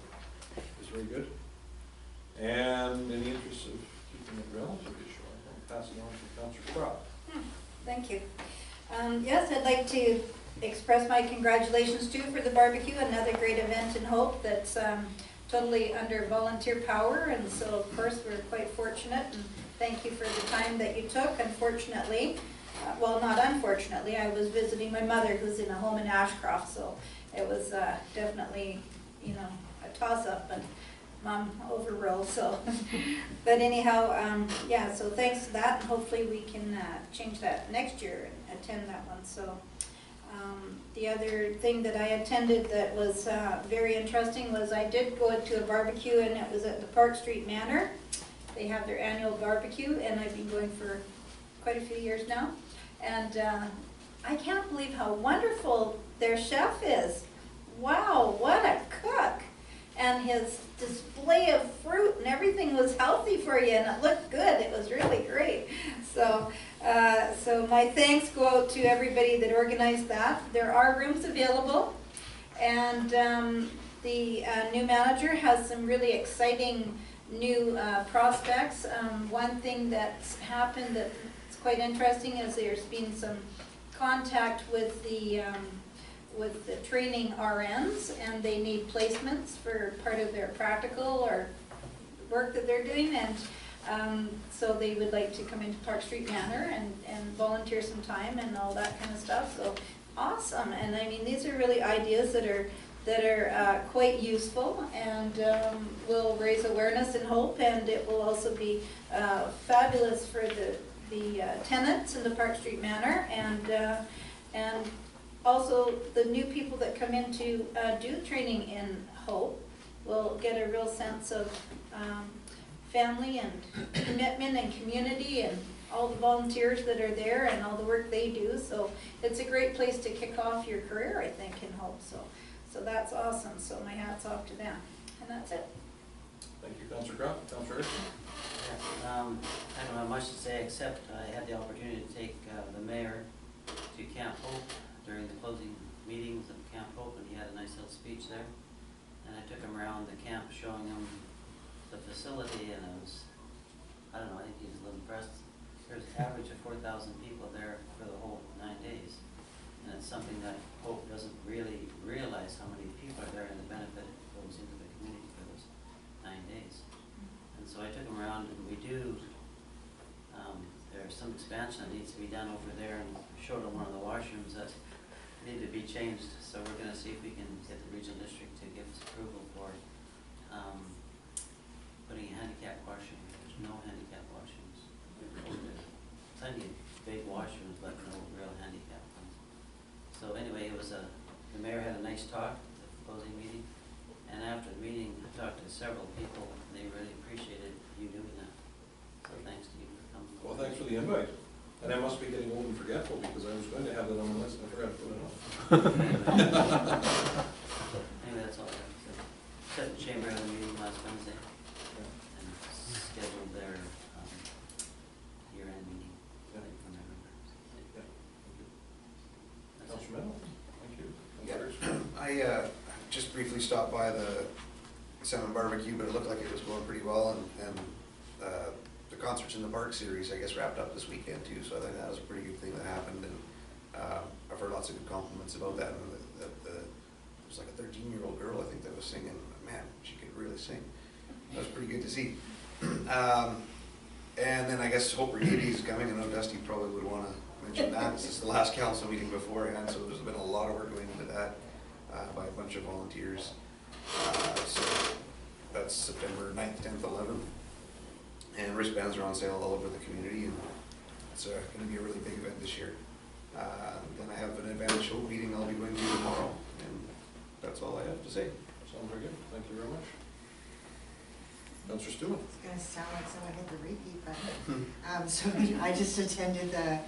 It was very good. And in the interest of keeping it relatively short, I'll pass it on to Councillor Crop. Thank you. Yes, I'd like to express my congratulations too for the barbecue, another great event in Hope that's totally under volunteer power, and so of course we're quite fortunate, and thank you for the time that you took. Unfortunately, well, not unfortunately, I was visiting my mother who's in a home in Ashcroft, so it was definitely, you know, a toss-up, and Mom overruled, so. But anyhow, yeah, so thanks to that, and hopefully we can change that next year and attend that one. So the other thing that I attended that was very interesting was I did go to a barbecue, and it was at the Park Street Manor. They have their annual barbecue, and I've been going for quite a few years now. And I can't believe how wonderful their chef is. Wow, what a cook. And his display of fruit and everything was healthy for you, and it looked good. It was really great. So, so my thanks go out to everybody that organized that. There are rooms available, and the new manager has some really exciting new prospects. One thing that's happened that's quite interesting is there's been some contact with the training RNs, and they need placements for part of their practical or work that they're doing, and so they would like to come into Park Street Manor and volunteer some time and all that kind of stuff. So awesome. And I mean, these are really ideas that are quite useful, and will raise awareness and hope, and it will also be fabulous for the tenants in the Park Street Manor, and also the new people that come in to do training in Hope will get a real sense of family and commitment and community, and all the volunteers that are there and all the work they do. So it's a great place to kick off your career, I think, in Hope. So that's awesome. So my hat's off to them. And that's it. Thank you, Councillor Crop. Councillor Erickson? I don't have much to say, except I had the opportunity to take the mayor to Camp Hope during the closing meetings of Camp Hope, and he had a nice little speech there. And I took him around the camp showing him the facility, and I don't know, I think he was a little impressed. There's an average of 4,000 people there for the whole 9 days. And it's something that Hope doesn't really realize how many people are there, and the benefit goes into the community for those 9 days. And so I took him around, and we do, there's some expansion that needs to be done over there, and showed him one of the washrooms that need to be changed. So we're going to see if we can get the regional district to give us approval for putting a handicap washroom. There's no handicap washrooms. Plenty of big washrooms, but no real handicap ones. So anyway, it was the mayor had a nice talk at the closing meeting, and after the meeting, I talked to several people, and they really appreciated you doing that. So thanks to you for coming. Well, thanks for the invite. And I must be getting old and forgetful, because I was going to have that on the list and I forgot to put it on. Anyway, that's all I have to say. Set the chamber of the meeting last Wednesday, and scheduled their year-end meeting. Yeah. For November. Yeah. That's it. Councillor Mennel? Thank you. I just briefly stopped by the Salmon Barbecue, but it looked like it was going pretty well, and the Concerts in the Park series, I guess, wrapped up this weekend too, so I think that was a pretty good thing that happened, and I've heard lots of good compliments about that, and there was like a 13-year-old girl, I think, that was singing. Man, she could really sing. That was pretty good to see. And then I guess Hope Brigade is coming. I know Dusty probably would want to mention that. This is the last council meeting beforehand, so there's been a lot of work going into that by a bunch of volunteers. So that's September 9th, 10th, 11th. And wristbands are on sale all over the community, and it's going to be a really big event this year. Then I have an Advantage Hope meeting I'll be going to tomorrow, and that's all I have to say. Sounds very good. Thank you very much. Councillor Stewart. It's gonna sound like someone hit the repeat button. So I just attended the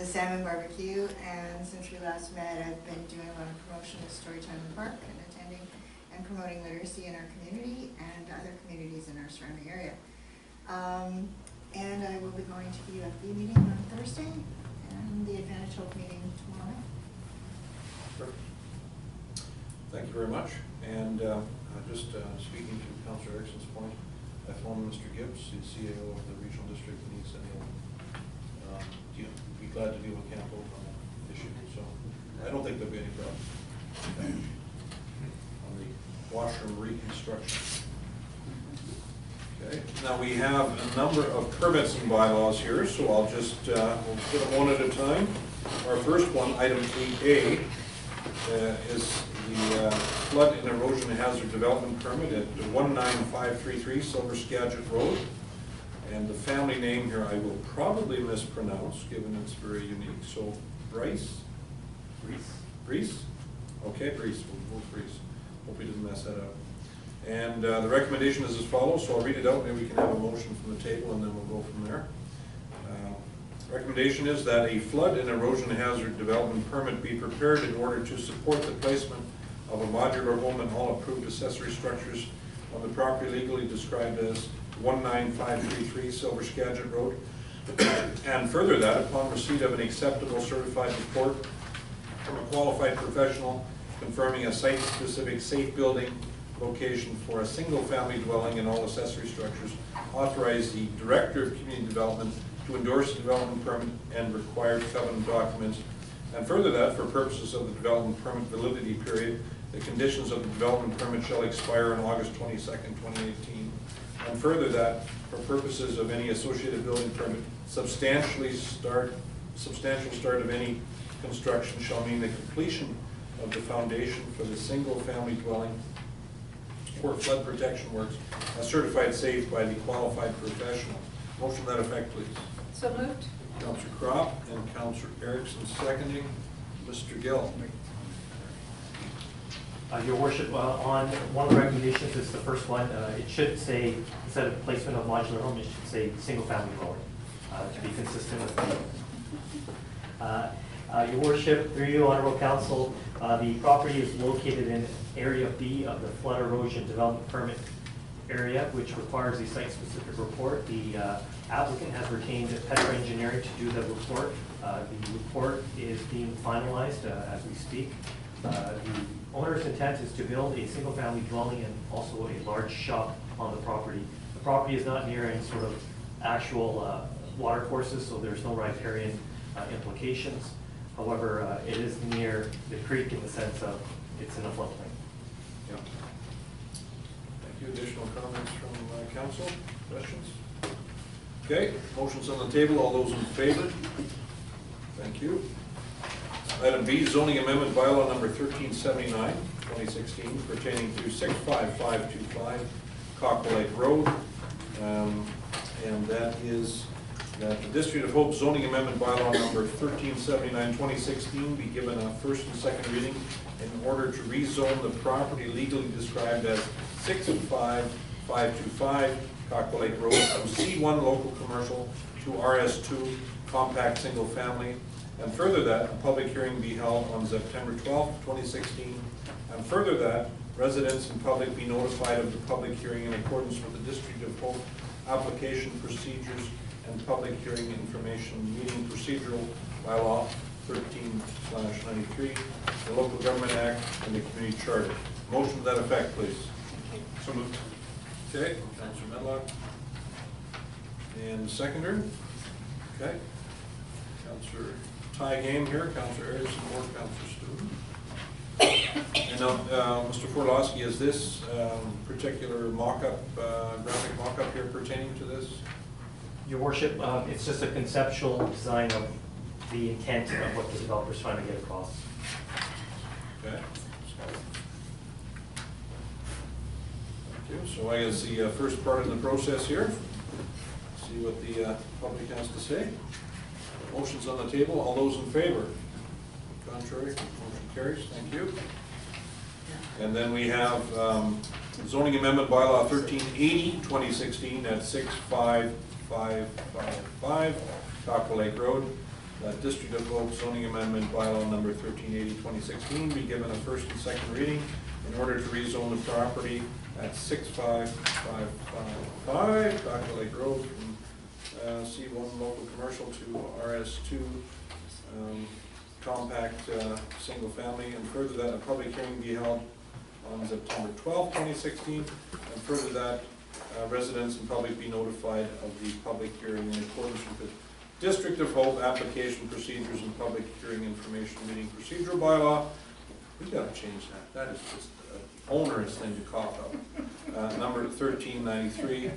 salmon barbecue, and since we last met, I've been doing a lot of promotion of Storytime in the Park and attending and promoting literacy in our community and other communities in our surrounding area. And I will be going to the UFB meeting on Thursday and the Advantage Hope meeting tomorrow. Perfect. Thank you very much. And just speaking to Councillor Erickson's point, I phoned Mr. Gibbs, the CAO of the regional district in East, and he'll be glad to deal with Camp Hope on that issue. So I don't think there'll be any problem on the washroom reconstruction. Okay. Now we have a number of permits and bylaws here, so I'll just we'll put them one at a time. Our first one, item 8A, is the flood and erosion hazard development permit at 19533 Silver Skagit Road. And the family name here I will probably mispronounce, given it's very unique. So Bryce? Brees? Okay, Brees. We'll move Brees. Hope we didn't mess that up. And the recommendation is as follows, so I'll read it out, maybe we can have a motion from the table and then we'll go from there. Recommendation is that a flood and erosion hazard development permit be prepared in order to support the placement of a modular home and all approved accessory structures on the property legally described as 19533 Silver Skagit Road. And further that, upon receipt of an acceptable certified report from a qualified professional confirming a site-specific safe building location for a single-family dwelling and all accessory structures, authorize the Director of Community Development to endorse the development permit and required covenant documents. And further that, for purposes of the development permit validity period, the conditions of the development permit shall expire on August 22nd, 2018. And further that, for purposes of any associated building permit, substantial start of any construction shall mean the completion of the foundation for the single-family dwelling or flood protection works as certified safe by the qualified professional. Motion to that effect, please. So moved. Councillor Crop and Councillor Erickson seconding. Mr. Gill. Your worship, on one of the recommendations is the first one. It should say, instead of placement of modular home, it should say single-family dwelling, to be consistent with the your worship, through you, Honorable Council, the property is located in Area B of the flood erosion development permit area, which requires a site-specific report. The applicant has retained Petra Engineering to do the report. The report is being finalized as we speak. The owner's intent is to build a single-family dwelling and also a large shop on the property. The property is not near any sort of actual water courses, so there's no riparian implications. However, it is near the creek in the sense of it's in a floodplain. Yeah. Thank you. Additional comments from council? Questions? Okay, motion's on the table. All those in favor? Thank you. Item B, zoning amendment bylaw number 1379, 2016, pertaining to 65525 Cockrell Lake Road. And that is that the District of Hope zoning amendment bylaw number 1379, 2016 be given a first and second reading in order to rezone the property legally described as 65525 Cockrell Lake Road from C1 local commercial to RS2 compact single family. And further that, a public hearing be held on September 12th, 2016. And further that, residents and public be notified of the public hearing in accordance with the District of Hope application procedures and public hearing information meeting procedural bylaw 13/93, the Local Government Act, and the Community Charter. Motion to that effect, please. So moved. Okay, Councillor Medlock. And seconder. Okay. Councillor tie game here, Councillor Erickson or Councillor Stewart. And now, Mr. Forlowski, is this particular mock-up, graphic mock-up here pertaining to this? Your worship, it's just a conceptual design of the intent of what the developer's trying to get across. Okay. Thank you. So I guess the first part of the process here. See what the public has to say. Motion's on the table. All those in favor? Contrary? Motion carries. Thank you. And then we have zoning amendment bylaw 1380, 2016 at 65555 Cockrell Lake Road. District of Hope zoning amendment bylaw number 1380, 2016 be given a first and second reading in order to rezone the property at 65555 Cockrell Lake Road from C1 local commercial to RS2 compact single family, and further that a public hearing be held on September 12, 2016, and further that residents and public be notified of the public hearing in accordance with the District of Hope application procedures and public hearing information meeting procedural bylaw. We gotta change that. That is just an onerous thing to cough up. Number 1393,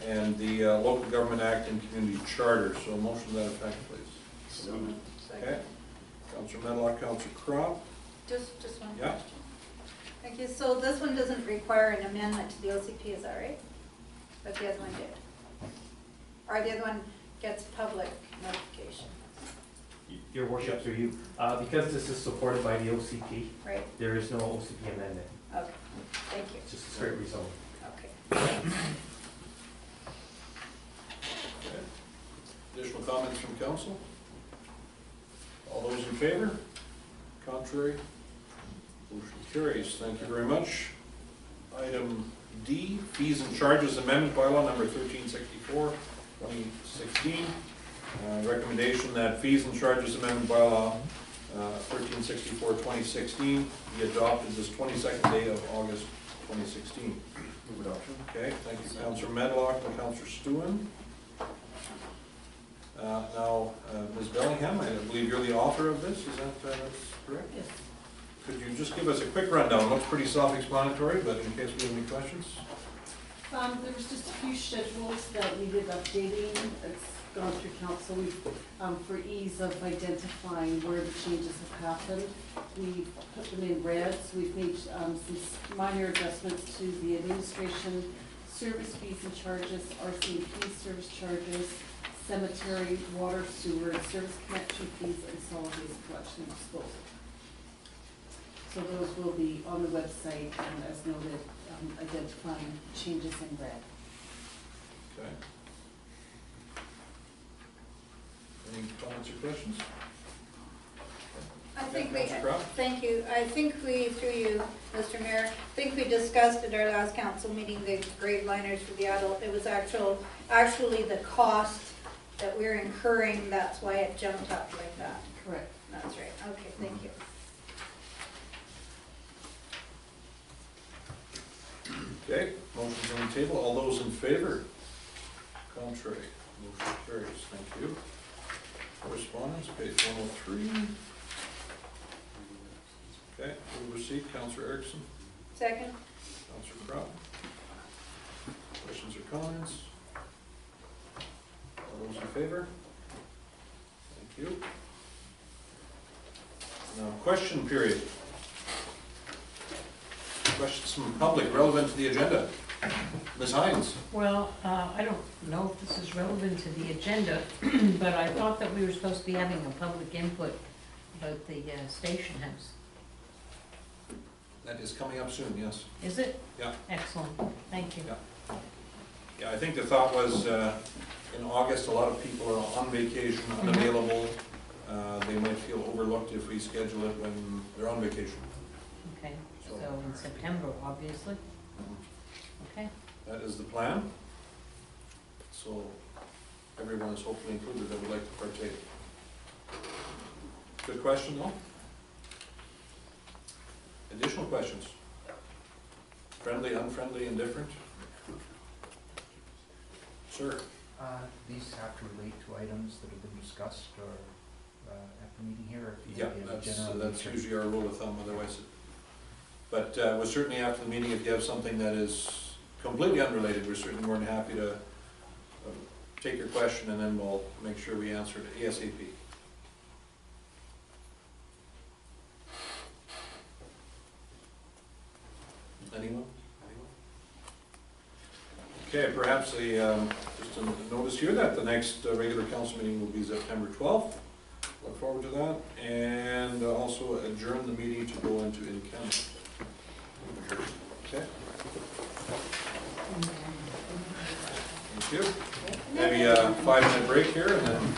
and the Local Government Act and Community Charter. So a motion to that effect, please. Okay. Councillor Medlock, Councillor Crop. Just one Yeah. question. Okay, so this one doesn't require an amendment to the OCP, is that right? But the other one did. Or the other one gets public notification. Your worship, through you, because this is supported by the OCP, Right. there is no OCP amendment. Okay, thank you. It's just a straight rezone. Okay. Okay. Additional comments from council? All those in favor? Contrary? Motion carries. Thank you very much. Item D, fees and charges amendment bylaw number 1364, 2016. Recommendation that fees and charges amendment bylaw 1364, 2016 be adopted this 22nd day of August 2016. Move adoption. Okay, thank you, Councillor Medlock and Councillor Stewin. Now, Ms. Bellingham, I believe you're the author of this, is that correct? Yes. Could you just give us a quick rundown? Looks pretty self-explanatory, but in case we have any questions. There was just a few schedules that needed updating. It's gone through council. We've, for ease of identifying where the changes have happened, we put them in red. So we've made some minor adjustments to the administration, service fees and charges, RCMP service charges, cemetery, water, sewer, service connection fees, and solid waste collection and disposal. So those will be on the website, and as noted, identifying changes in red. Okay. Any comments or questions? I think we, Councillor Crowe? thank you. I think we, through you, Mr. Mayor, I think we discussed at our last council meeting the grade liners for the adult. It was actually the cost that we're incurring, that's why it jumped up like that. Correct. That's right. Okay, thank you. Okay, motion's on the table. All those in favor? Contrary? Motion carries. Thank you. Correspondence, page 103. Okay, move receipt, Councillor Erickson. Second? Councillor Crop. Questions or comments? All those in favor? Thank you. Now, question period. Questions from the public relevant to the agenda. Ms. Hines? Well, I don't know if this is relevant to the agenda, but I thought that we were supposed to be having a public input about the station house. That is coming up soon, yes. Is it? Yeah. Excellent, thank you. Yeah. Yeah, I think the thought was in August, a lot of people are on vacation, unavailable. They might feel overlooked if we schedule it when they're on vacation. Okay, so in September, obviously. Okay. That is the plan. So everyone is hopefully included that would like to partake. Good question, though. Additional questions? Friendly, unfriendly, indifferent? Sir? These have to relate to items that have been discussed or at the meeting here? Or if you Yeah, have a that's general usually our rule of thumb, otherwise. But we're certainly after the meeting, if you have something that is completely unrelated, we're certainly more than happy to take your question and then we'll make sure we answer it ASAP. Anyone? Okay, perhaps just a notice here that the next regular council meeting will be September 12th. Look forward to that. And also adjourn the meeting to go into in-camera. adjourned. Okay. Thank you. Maybe a 5-minute break here and then